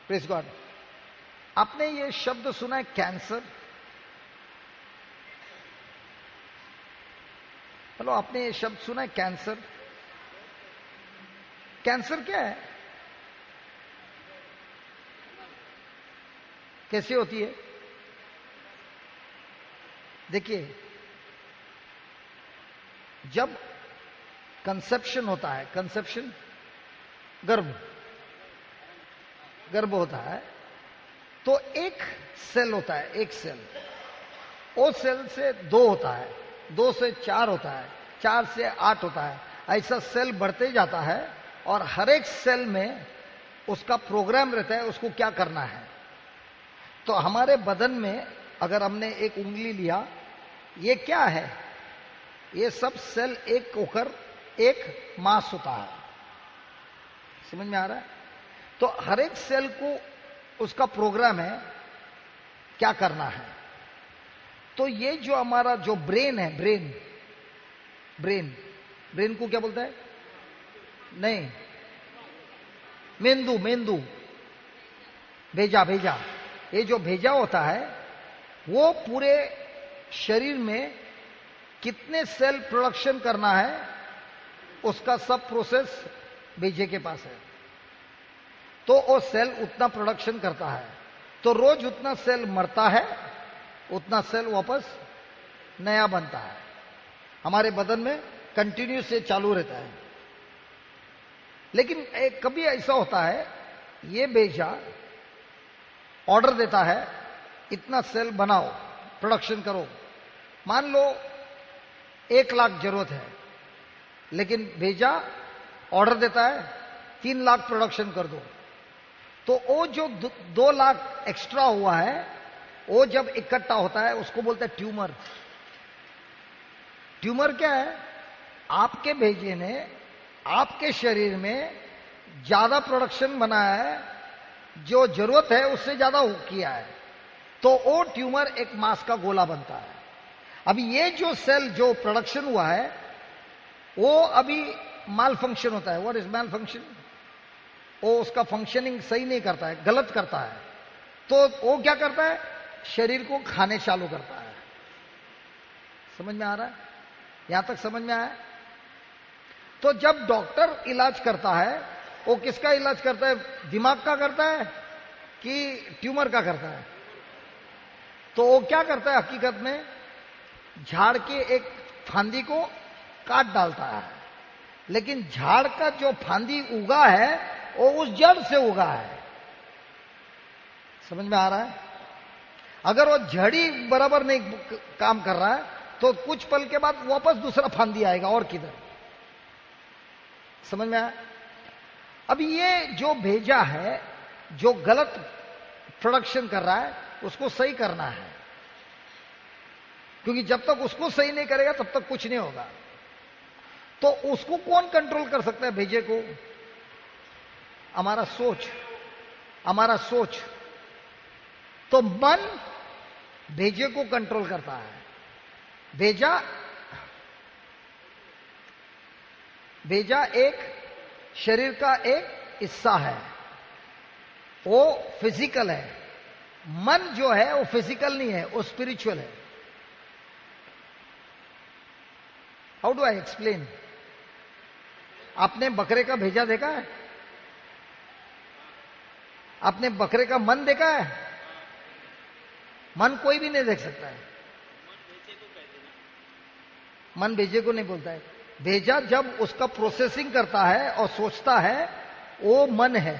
Praise God. आपने ये शब्द सुना है cancer? Hello, आपने ये शब्द सुना है कैंसर? कैंसर क्या है? कैसे होती है? देखिए, जब कंसेप्शन होता है, गर्भ होता है, तो एक सेल होता है, वो सेल से 2 होता है, 2 से 4 होता है, 4 से 8 होता है। ऐसा सेल बढ़ते जाता है और हर एक सेल में उसका प्रोग्राम रहता है, उसको क्या करना है। तो हमारे बदन में अगर हमने एक उंगली लिया, ये क्या है? ये सब सेल एक होकर एक मास होता है। समझ में आ रहा है? तो हर एक सेल को उसका प्रोग्राम है, क्या करना है। तो ये जो हमारा जो ब्रेन है, ब्रेन को क्या बोलता है? नहीं, मेंदू, भेजा। ये जो भेजा होता है, वो पूरे शरीर में कितने सेल प्रोडक्शन करना है, उसका सब प्रोसेस भेजे के पास है। तो वो सेल उतना प्रोडक्शन करता है। तो रोज उतना सेल मरता है, उतना सेल वापस नया बनता है। हमारे बदन में कंटिन्यू से चालू रहता है। लेकिन कभी ऐसा होता है, ये भेजा ऑर्डर देता है इतना सेल बनाओ, प्रोडक्शन करो। मान लो 1 लाख जरूरत है, लेकिन भेजा ऑर्डर देता है 3 लाख प्रोडक्शन कर दो। तो वो जो 2 लाख एक्स्ट्रा हुआ है, वो जब इकट्ठा होता है उसको बोलते हैं ट्यूमर। ट्यूमर क्या है? आपके भेजे ने आपके शरीर में ज्यादा प्रोडक्शन बनाया है, जो जरूरत है उससे ज्यादा किया है, तो वो ट्यूमर एक मांस का गोला बनता है। अभी ये जो सेल जो प्रोडक्शन हुआ है वो अभी माल फंक्शन होता है। What is mall function? वो उसका फंक्शनिंग सही नहीं करता है, गलत करता है। तो वो क्या करता है? शरीर को खाने चालू करता है। समझ में आ रहा है? यहां तक समझ में आया? तो जब डॉक्टर इलाज करता है, वो किसका इलाज करता है? दिमाग का करता है कि ट्यूमर का करता है? तो वो क्या करता है हकीकत में? झाड़ के एक फांदी को काट डालता है, लेकिन झाड़ का जो फांदी उगा है वो उस जड़ से उगा है। समझ में आ रहा है? अगर वो जड़ी बराबर नहीं काम कर रहा है तो कुछ पल के बाद वापस दूसरा फांदी आएगा, और किधर। समझ में आया? अब ये जो भेजा है, जो गलत प्रोडक्शन कर रहा है, उसको सही करना है, क्योंकि जब तक उसको सही नहीं करेगा तब तक कुछ नहीं होगा। तो उसको कौन कंट्रोल कर सकता है? भेजे को हमारा सोच, हमारा सोच। तो मन भेजे को कंट्रोल करता है। भेजा एक शरीर का एक हिस्सा है, वो फिजिकल है। मन जो है वो फिजिकल नहीं है, वो स्पिरिचुअल है। How do I explain? आपने बकरे का भेजा देखा है? आपने बकरे का मन देखा है? मन कोई भी नहीं देख सकता है। मन भेजे को नहीं बोलता है। भेजा जब उसका प्रोसेसिंग करता है और सोचता है, वो मन है।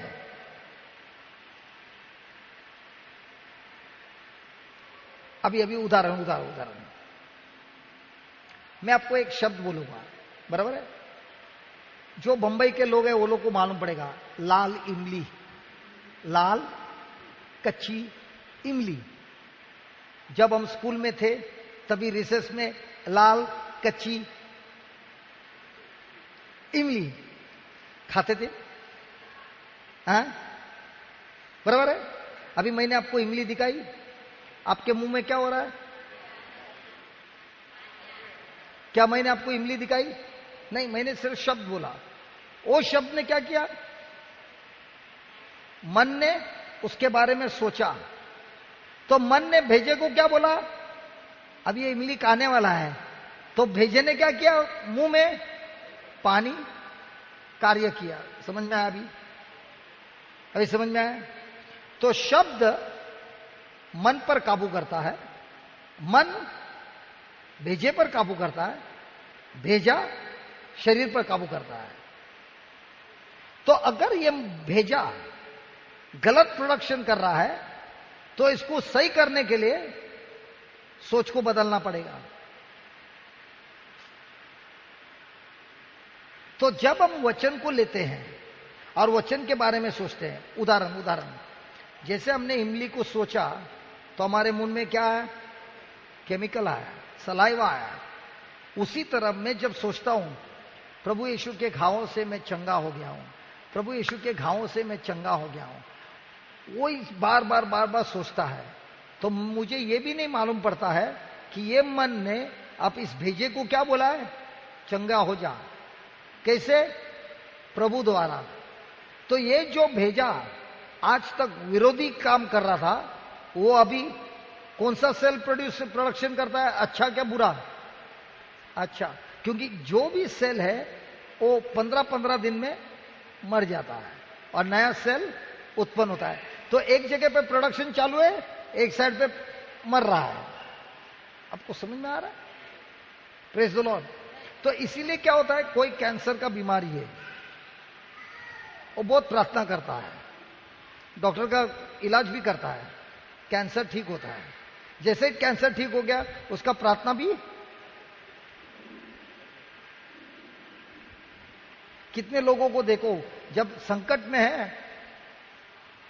अभी अभी उदाहरण मैं आपको एक शब्द बोलूंगा, बराबर है? जो बंबई के लोग हैं वो लोग को मालूम पड़ेगा, लाल इमली, लाल कच्ची इमली। जब हम स्कूल में थे तभी रिसेस में लाल कच्ची इमली खाते थे, हाँ बराबर है? अभी मैंने आपको इमली दिखाई, आपके मुंह में क्या हो रहा है? क्या मैंने आपको इमली दिखाई? नहीं, मैंने सिर्फ शब्द बोला। वो शब्द ने क्या किया? मन ने उसके बारे में सोचा, तो मन ने भेजे को क्या बोला? अब ये इमली खाने वाला है। तो भेजे ने क्या किया? मुंह में पानी कार्य किया। समझ में आया? अभी समझ में आया? तो शब्द मन पर काबू करता है, मन भेजे पर काबू करता है, भेजा शरीर पर काबू करता है। तो अगर ये भेजा गलत प्रोडक्शन कर रहा है तो इसको सही करने के लिए सोच को बदलना पड़ेगा। तो जब हम वचन को लेते हैं और वचन के बारे में सोचते हैं, उदाहरण जैसे हमने इमली को सोचा तो हमारे मुंह में क्या आया? केमिकल आया, सलाइवा आया। उसी तरह मैं जब सोचता हूं प्रभु यीशु के घावों से मैं चंगा हो गया हूं, प्रभु यीशु के घावों से मैं चंगा हो गया हूं, वही बार बार सोचता है, तो मुझे ये भी नहीं मालूम पड़ता है कि ये मन ने अब इस भेजे को क्या बोला है? चंगा हो जा। कैसे? प्रभु द्वारा। तो ये जो भेजा आज तक विरोधी काम कर रहा था, वो अभी कौन सा सेल प्रोडक्शन करता है? अच्छा क्या बुरा? अच्छा, क्योंकि जो भी सेल है वो 15-15 दिन में मर जाता है और नया सेल उत्पन्न होता है। तो एक जगह पे प्रोडक्शन चालू है, एक साइड पे मर रहा है। आपको समझ में आ रहा है? Praise the Lord. तो इसीलिए क्या होता है, कोई कैंसर का बीमारी है, वो बहुत प्रार्थना करता है, डॉक्टर का इलाज भी करता है, कैंसर ठीक होता है। जैसे ही कैंसर ठीक हो गया, उसका प्रार्थना भी। कितने लोगों को देखो, जब संकट में है,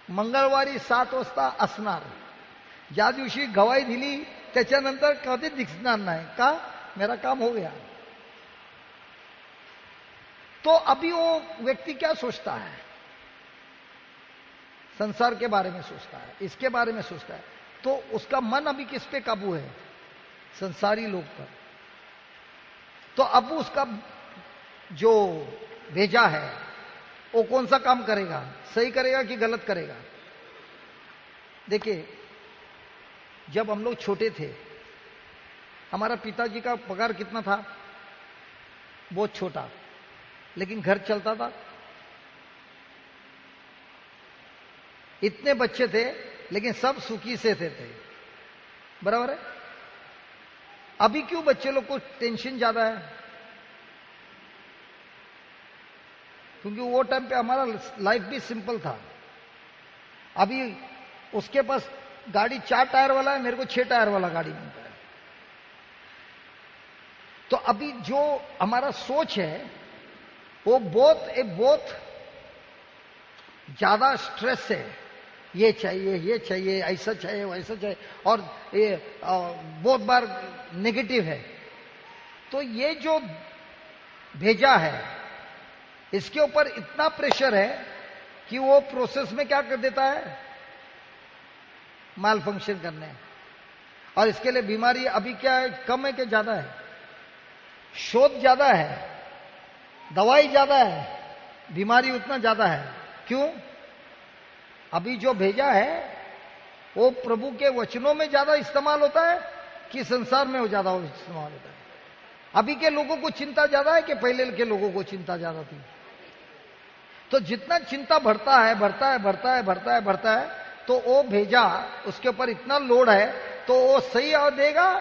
मंगळवारी 7 वाजता असणार, ज्या दिवशी गवाही दिली त्याच्यानंतर कधी दिसणार नाही का, मेरा काम हो गया। तो अभी वो व्यक्ति क्या सोचता है, संसार के बारे में सोचता है, इसके बारे में सोचता है, तो उसका मन अभी किस पे काबू है, संसारी लोग पर। तो अब उसका जो भेजा है वो कौन सा काम करेगा, सही करेगा कि गलत करेगा। देखिए, जब हम लोग छोटे थे, हमारा पिताजी का पगार कितना था, बहुत छोटा, लेकिन घर चलता था। इतने बच्चे थे लेकिन सब सुखी से थे। बराबर है। अभी क्यों बच्चे लोग को टेंशन ज्यादा है, क्योंकि वो टाइम पे हमारा लाइफ भी सिंपल था। अभी उसके पास गाड़ी 4 टायर वाला है, मेरे को 6 टायर वाला गाड़ी मिलता है। तो अभी जो हमारा सोच है वो बहुत ज्यादा स्ट्रेस है, ये चाहिए, ऐसा चाहिए, वैसा चाहिए, और ये बहुत बार नेगेटिव है। तो ये जो भेजा है, इसके ऊपर इतना प्रेशर है कि वो प्रोसेस में क्या कर देता है, माल फंक्शन करने। और इसके लिए बीमारी अभी क्या है, कम है कि ज्यादा है, शोध ज्यादा है, दवाई ज्यादा है, बीमारी उतना ज्यादा है। क्यों? अभी जो भेजा है वो प्रभु के वचनों में ज्यादा इस्तेमाल होता है कि संसार में वो ज्यादा इस्तेमाल होता है। अभी के लोगों को चिंता ज्यादा है कि पहले के लोगों को चिंता ज्यादा थी। तो जितना चिंता बढ़ता है, तो वो भेजा, उसके ऊपर इतना लोड है, तो वो सही और देगा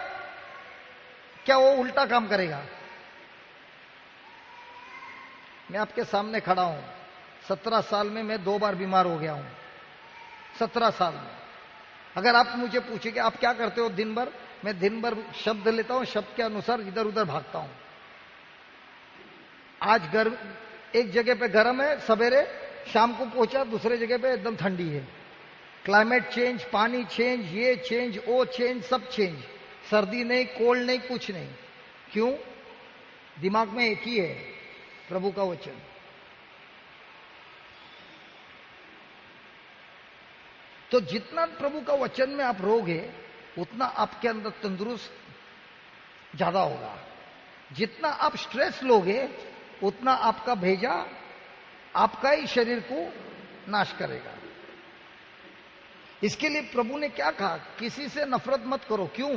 क्या वो उल्टा काम करेगा। मैं आपके सामने खड़ा हूं, 17 साल में मैं 2 बार बीमार हो गया हूं। 17 साल में। अगर आप मुझे पूछे कि आप क्या करते हो दिन भर, मैं दिन भर शब्द लेता हूं, शब्द के अनुसार इधर उधर भागता हूं। आज गर्म, एक जगह पे गर्म है सवेरे, शाम को पहुंचा दूसरे जगह पे एकदम ठंडी है। क्लाइमेट चेंज, पानी चेंज, ये चेंज, वो चेंज, सब चेंज। सर्दी नहीं, कोल्ड नहीं, कुछ नहीं। क्यों? दिमाग में एक ही है, प्रभु का वचन। तो जितना प्रभु का वचन में आप रहोगे, उतना आपके अंदर तंदुरुस्त ज्यादा होगा। जितना आप स्ट्रेस लोगे, उतना आपका भेजा आपका ही शरीर को नाश करेगा। इसके लिए प्रभु ने क्या कहा, किसी से नफरत मत करो। क्यों?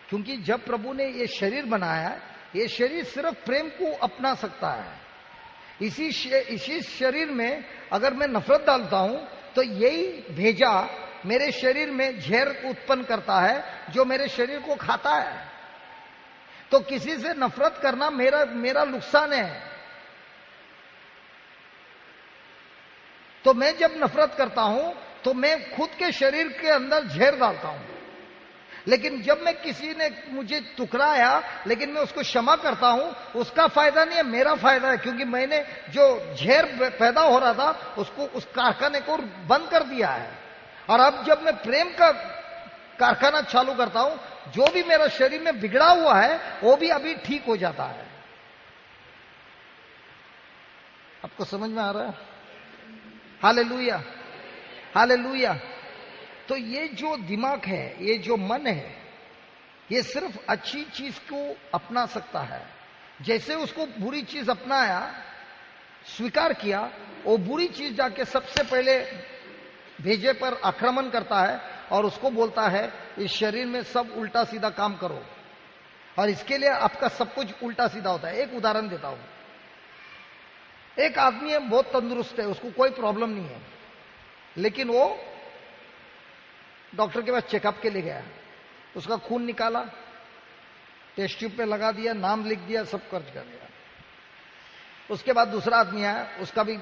क्योंकि जब प्रभु ने ये शरीर बनाया, ये शरीर सिर्फ प्रेम को अपना सकता है। इसी शरीर में अगर मैं नफरत डालता हूं, तो यही भेजा मेरे शरीर में जहर उत्पन्न करता है, जो मेरे शरीर को खाता है। तो किसी से नफरत करना मेरा नुकसान है। तो मैं जब नफरत करता हूं, तो मैं खुद के शरीर के अंदर जहर डालता हूं। लेकिन जब मैं किसी ने मुझे टुकराया, लेकिन मैं उसको क्षमा करता हूं, उसका फायदा नहीं है, मेरा फायदा है। क्योंकि मैंने जो जहर पैदा हो रहा था, उसको, उस कारखाने को बंद कर दिया है। और अब जब मैं प्रेम का कारखाना चालू करता हूं, जो भी मेरा शरीर में बिगड़ा हुआ है, वो भी अभी ठीक हो जाता है। आपको समझ में आ रहा है? Hallelujah, hallelujah. तो ये जो दिमाग है, ये जो मन है, ये सिर्फ अच्छी चीज को अपना सकता है। जैसे उसको बुरी चीज अपनाया, स्वीकार किया, वो बुरी चीज जाके सबसे पहले भेजे पर आक्रमण करता है और उसको बोलता है, इस शरीर में सब उल्टा सीधा काम करो, और इसके लिए आपका सब कुछ उल्टा सीधा होता है। एक उदाहरण देता हूं। एक आदमी है, बहुत तंदुरुस्त है, उसको कोई प्रॉब्लम नहीं है, लेकिन वो डॉक्टर के पास चेकअप के लिए गया। उसका खून निकाला, टेस्ट ट्यूब पे लगा दिया, नाम लिख दिया, सब खर्च कर दिया। उसके बाद दूसरा आदमी आया, उसका भी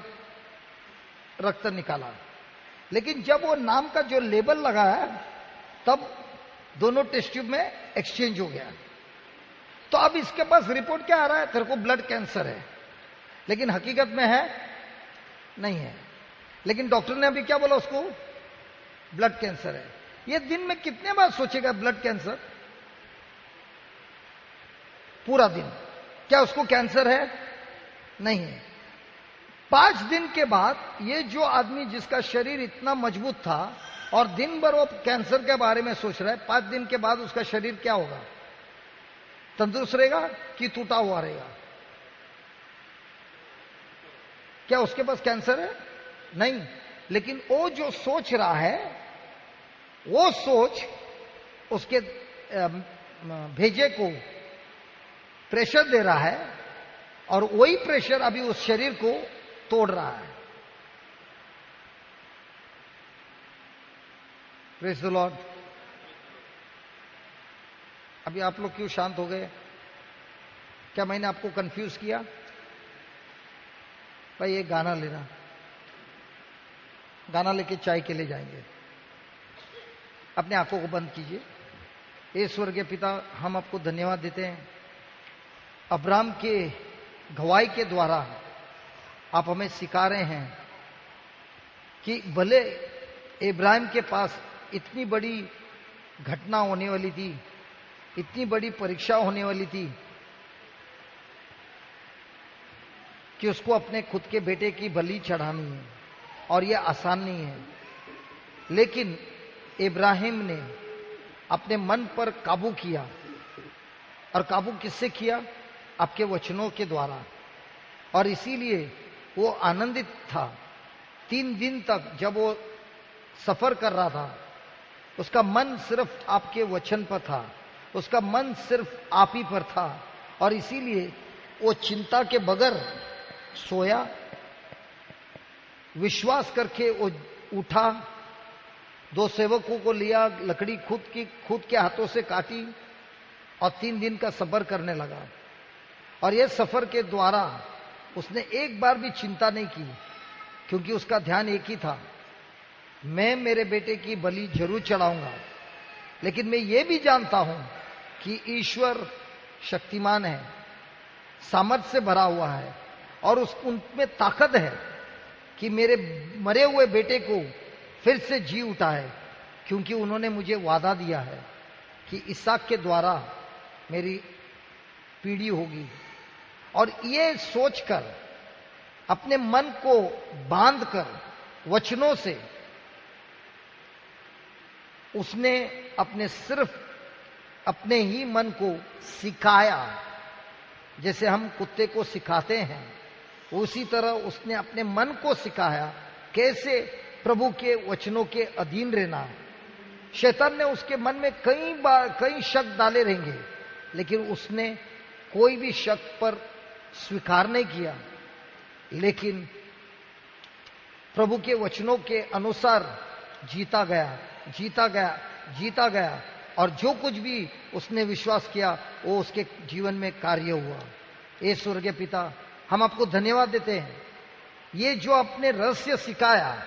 रक्त निकाला, लेकिन जब वो नाम का जो लेबल लगाया तब दोनों टेस्ट ट्यूब में एक्सचेंज हो गया। तो अब इसके पास रिपोर्ट क्या आ रहा है, तेरे को ब्लड कैंसर है, लेकिन हकीकत में है नहीं है। लेकिन डॉक्टर ने अभी क्या बोला उसको, ब्लड कैंसर है। ये दिन में कितने बार सोचेगा ब्लड कैंसर, पूरा दिन। क्या उसको कैंसर है, नहीं है। 5 दिन के बाद ये जो आदमी जिसका शरीर इतना मजबूत था और दिन भर वो कैंसर के बारे में सोच रहा है, 5 दिन के बाद उसका शरीर क्या होगा, तंदुरुस्त रहेगा कि टूटा हुआ रहेगा? क्या उसके पास कैंसर है, नहीं। लेकिन वो जो सोच रहा है, वो सोच उसके भेजे को प्रेशर दे रहा है और वही प्रेशर अभी उस शरीर को तोड़ रहा है। Praise the Lord. अभी आप लोग क्यों शांत हो गए? क्या मैंने आपको कंफ्यूज किया? भाई एक गाना लेना, गाना लेके चाय के लिए जाएंगे। अपने आंखों को बंद कीजिए। हे स्वर्गीय पिता, हम आपको धन्यवाद देते हैं। अब्राहम के गवाही के द्वारा आप हमें सिखा रहे हैं कि भले इब्राहिम के पास इतनी बड़ी घटना होने वाली थी, इतनी बड़ी परीक्षा होने वाली थी कि उसको अपने खुद के बेटे की बलि चढ़ानी है, और यह आसान नहीं है। लेकिन इब्राहिम ने अपने मन पर काबू किया, और काबू किससे किया? आपके वचनों के द्वारा। और इसीलिए वो आनंदित था। 3 दिन तक जब वो सफर कर रहा था, उसका मन सिर्फ आपके वचन पर था, उसका मन सिर्फ आप ही पर था, और इसीलिए वो चिंता के बगैर सोया, विश्वास करके वो उठा, 2 सेवकों को लिया, लकड़ी खुद के हाथों से काटी और 3 दिन का सफर करने लगा। और यह सफर के द्वारा उसने एक बार भी चिंता नहीं की, क्योंकि उसका ध्यान एक ही था, मैं मेरे बेटे की बलि जरूर चढ़ाऊंगा, लेकिन मैं ये भी जानता हूं कि ईश्वर शक्तिमान है, सामर्थ से भरा हुआ है, और उनमें ताकत है कि मेरे मरे हुए बेटे को फिर से जी उठा है, क्योंकि उन्होंने मुझे वादा दिया है कि इसहाक के द्वारा मेरी पीढ़ी होगी। और ये सोचकर, अपने मन को बांधकर वचनों से, उसने सिर्फ अपने ही मन को सिखाया, जैसे हम कुत्ते को सिखाते हैं, उसी तरह उसने अपने मन को सिखाया कैसे प्रभु के वचनों के अधीन रहना। शैतान ने उसके मन में कई शक डाले रहेंगे, लेकिन उसने कोई भी शक पर स्वीकार नहीं किया, लेकिन प्रभु के वचनों के अनुसार जीता गया, और जो कुछ भी उसने विश्वास किया वो उसके जीवन में कार्य हुआ। हे स्वर्गीय पिता, हम आपको धन्यवाद देते हैं। ये जो आपने रहस्य सिखाया,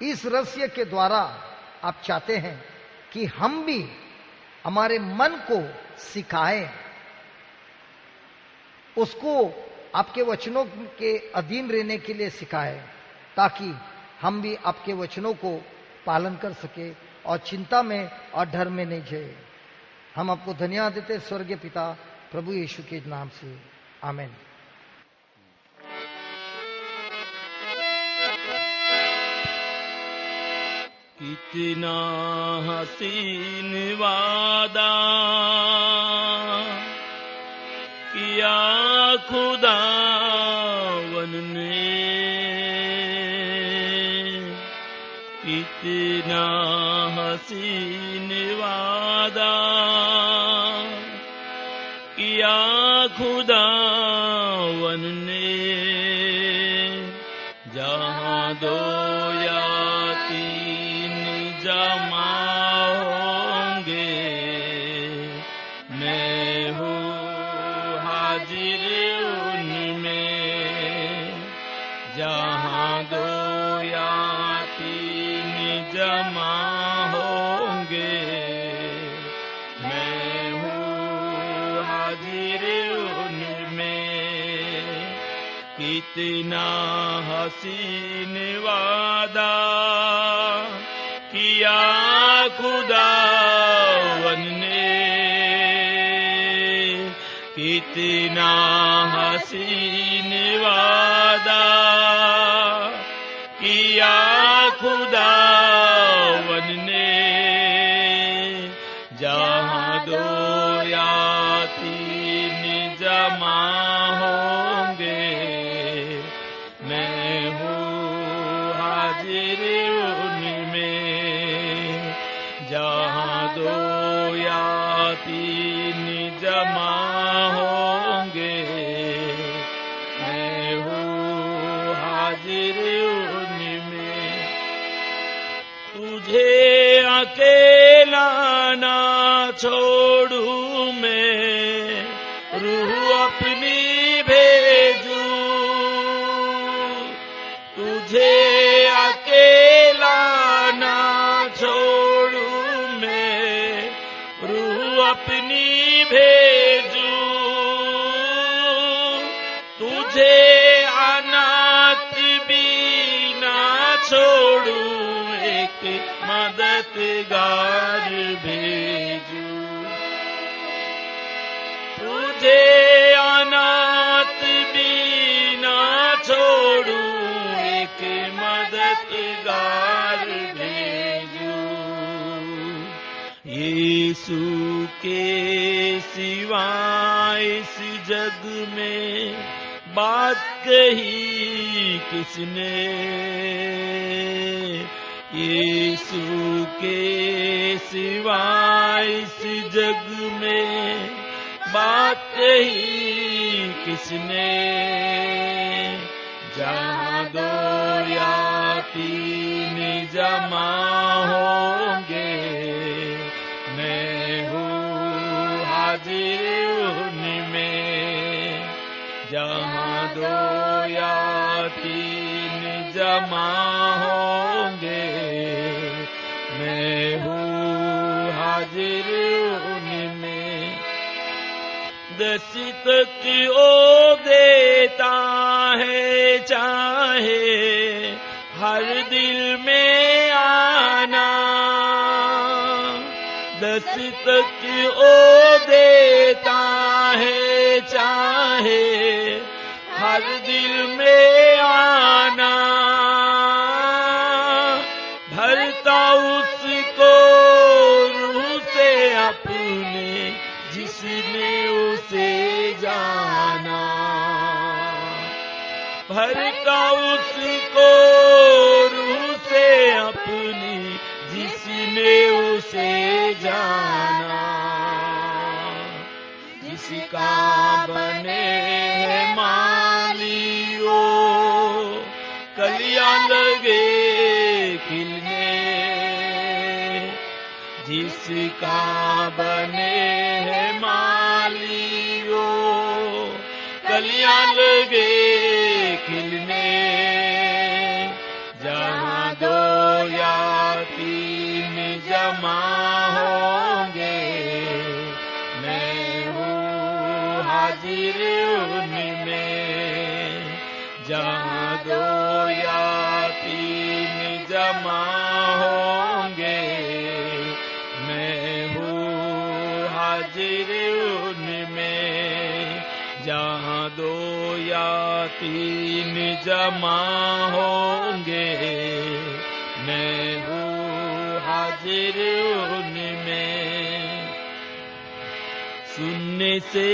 इस रहस्य के द्वारा आप चाहते हैं कि हम भी हमारे मन को सिखाएं, उसको आपके वचनों के अधीन रहने के लिए सिखाएं, ताकि हम भी आपके वचनों को पालन कर सके और चिंता में और डर में नहीं जाए। हम आपको धन्यवाद देते हैं स्वर्गीय पिता, प्रभु यीशु के नाम से, आमीन। कितना हसीन वादा किया खुदावन ने, कितना हसीन वादा किया खुदावन ने, जहां 2 या 3 जमा होंगे, मैं हूँ हाजिर उनमें, जहां 2 या जमा होंगे। मैं हूँ हाजिर उनमें, कितना हसीन वादा किया खुदावन ने, कितना हसीन वादा किया खुदावन ने। जहाँ दो या तीन जमा होंगे, मैं हूँ हाजिर उनमें। जहाँ दो या तीन जमा होंगे, मैं हूँ हाजिर उनमें। तुझे अकेला ना छोड़ू मैं, रूह अपनी भेजूं। तुझे अकेला ना छोड़ू मैं, रूह अपनी भेजूं। तुझे अनाथ भी ना छोड़ू, एक मददगार भेजूं। तुझे अनाथ भी ना छोड़ू, एक मददगार भेजूं। यीशु के सिवाय इस जग में बात कही किसने, यीशु के सिवाय इस जग में बात कही किसने। जहाँ दो या तीन जमा होंगे, मैं हूँ हाजिर उनमें। जहाँ दो या तीन जमा होंगे, मैं हूँ हाजिर उनमें। दस्तक ओ देता है चाहे हर दिल में आना, दस्तक ओ देता है चाहे हर दिल में आना। भरता उसको रूह से अपने, जिसने उसे जाना। भरता उसको रूह से अपनी, जिसने उसे जाना। जिसका बने है माली वो कलियां लगे खिलने, जिसका बने है माली वो कलियां लगे खिलने। जहाँ दो या तीन जमा होंगे, मैं हूँ हाजिर उनमें। जहाँ दो या तीन जमा होंगे, मैं हूँ हाजिर उनमें। जहाँ दो या तीन जमा होंगे, मैं हूँ हाजिर उनमें। सुनने से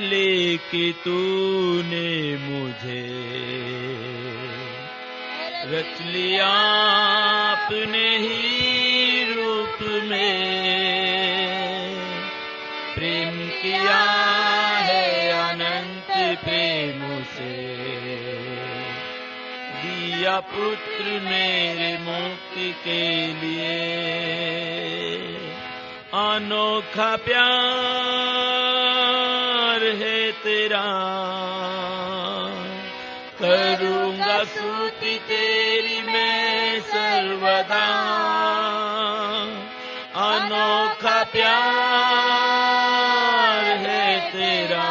लेके तूने मुझे रच लिया अपने ही रूप में। प्रेम किया है अनंत प्रेम से, दिया पुत्र मेरे मुक्ति के लिए। अनोखा प्यार है तेरा, करूंगा स्तुति तेरी मैं सर्वदा। सर्वदा। अनोखा प्यार है तेरा,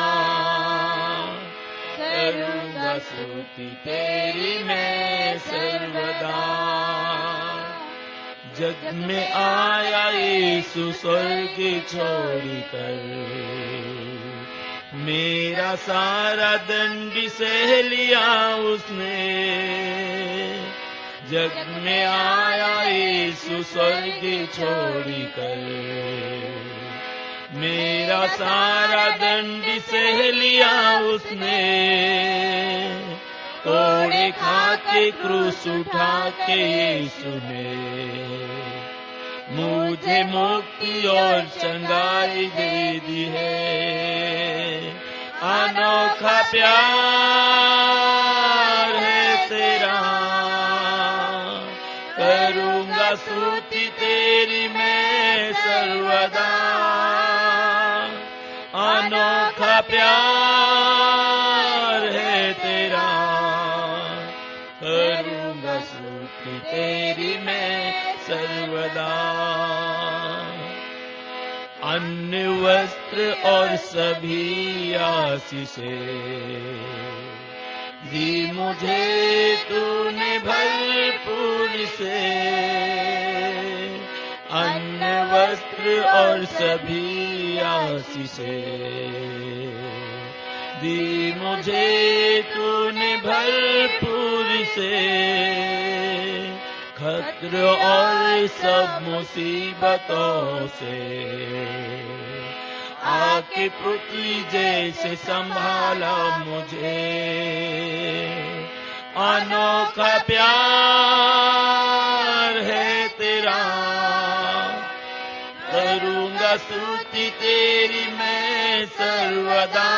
करूंगा स्तुति तेरी मैं सर्वदा। जग में आया यीशु स्वर्ग छोड़कर, मेरा सारा दंड सह लिया उसने। जग में आया यीशु स्वर्ग छोड़कर, मेरा सारा दंड सह लिया उसने। तोड़े खा के क्रूस उठा के यीशु ने मुझे मुक्ति और चंगाई दे दी है। अनोखा प्यार है तेरा, करूंगा स्तुति तेरी मैं सर्वदा। अनोखा प्यार है तेरा, करूंगा स्तुति तेरी मैं सर्वदा। अन्न वस्त्र और सभी आशीषें दी मुझे तूने भरपूर से। अन्न वस्त्र और सभी आशीषें दी मुझे तूने भरपूर से। खतरे और सब मुसीबतों से आके पुतली जैसे संभाला मुझे। अनोखा प्यार है तेरा, करूंगा स्तुति तेरी मैं सर्वदा।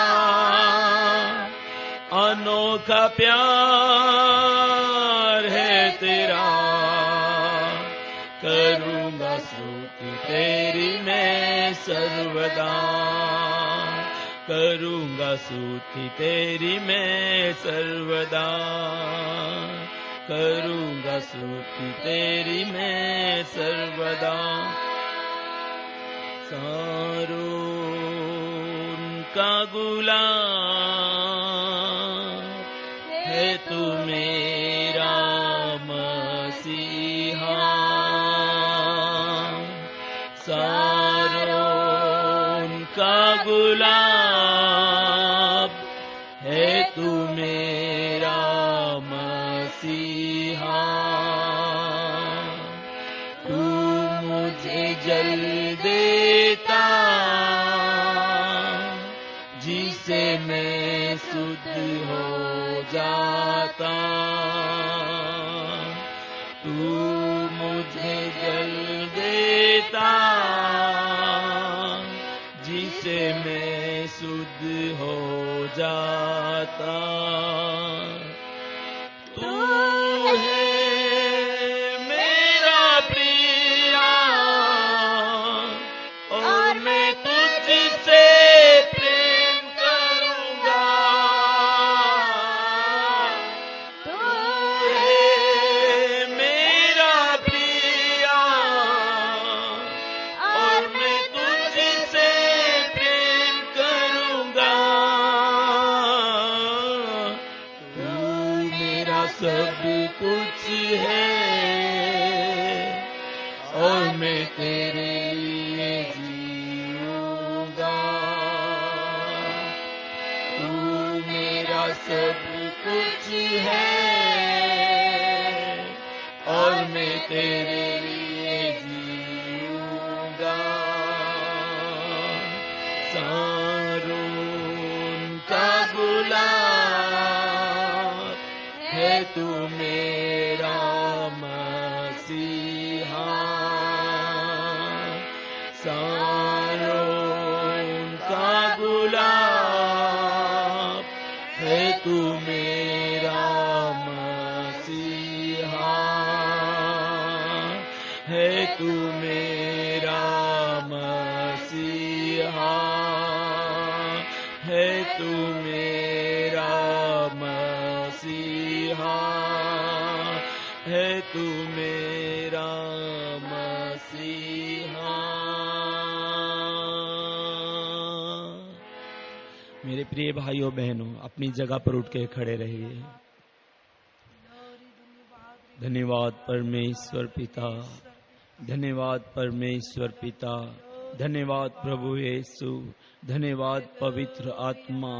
अनोखा प्यार है तेरा, करूंगा स्तुति तेरी मैं सर्वदा। करूंगा स्तुति तेरी मैं सर्वदा। करूंगा स्तुति तेरी मैं सर्वदा। सारों का गुलाम है तू मेरा मसीहा। सारों का गुलाब है तू मेरा मसीहा। तू मुझे जल देता जिसे मैं शुद्ध हो जाता। तू मुझे जल देता जिसे मैं शुद्ध हो जाता। तू है मेरा प्रिया और मैं तुझसे प्रेम करूंगा। तू है मेरा प्रिया और मैं तुझसे प्रेम करूंगा। तू मेरा सब कुछ है और मैं तेरे लिए जीऊंगा। तू मेरा सब कुछ है और मैं तेरे लिए जीऊंगा। सारों का गुलाब है तू मेरा मसीहा। सारों का गुलाब है तू मेरा मसीहा। है तू मेरा मसीहा। है तू मेरा मसीहा। है तू मेरा मसीहा। मेरे प्रिय भाइयों बहनों, अपनी जगह पर उठ के खड़े रहिए। धन्यवाद परमेश्वर पिता, धन्यवाद परमेश्वर पिता, धन्यवाद प्रभु यीशु, धन्यवाद पवित्र आत्मा।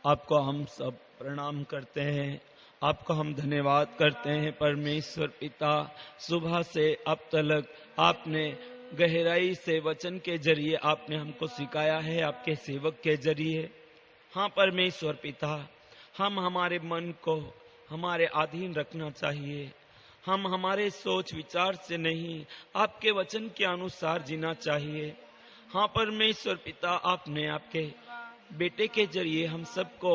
आपको हम सब प्रणाम करते हैं, आपको हम धन्यवाद करते हैं परमेश्वर पिता। सुबह से अब तक आपने गहराई से वचन के जरिए आपने हमको सिखाया है, आपके सेवक के जरिए। हाँ परमेश्वर पिता, हम हमारे मन को हमारे अधीन रखना चाहिए। हम हमारे सोच विचार से नहीं, आपके वचन के अनुसार जीना चाहिए। हाँ परमेश्वर पिता, आपने आपके बेटे के जरिए हम सबको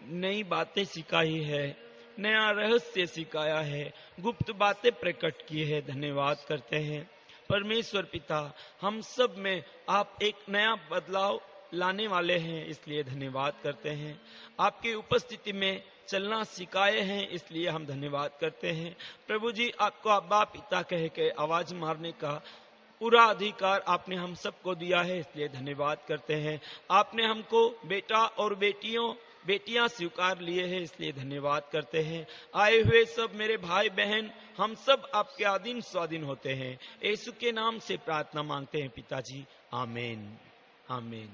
नई बातें सिखाई है, नया रहस्य सिखाया है, गुप्त बातें प्रकट की है। धन्यवाद करते हैं परमेश्वर पिता, हम सब में आप एक नया बदलाव लाने वाले हैं, इसलिए धन्यवाद करते हैं। आपकी उपस्थिति में चलना सिखाए हैं, इसलिए हम धन्यवाद करते हैं। प्रभु जी, आपको अब्बा पिता कह के आवाज मारने का पूरा अधिकार आपने हम सबको दिया है, इसलिए धन्यवाद करते हैं। आपने हमको बेटा और बेटियां स्वीकार लिए हैं, इसलिए धन्यवाद करते हैं। आए हुए सब मेरे भाई बहन, हम सब आपके अधीन स्वाधीन होते हैं। यीशु के नाम से प्रार्थना मांगते हैं पिताजी, आमीन आमीन।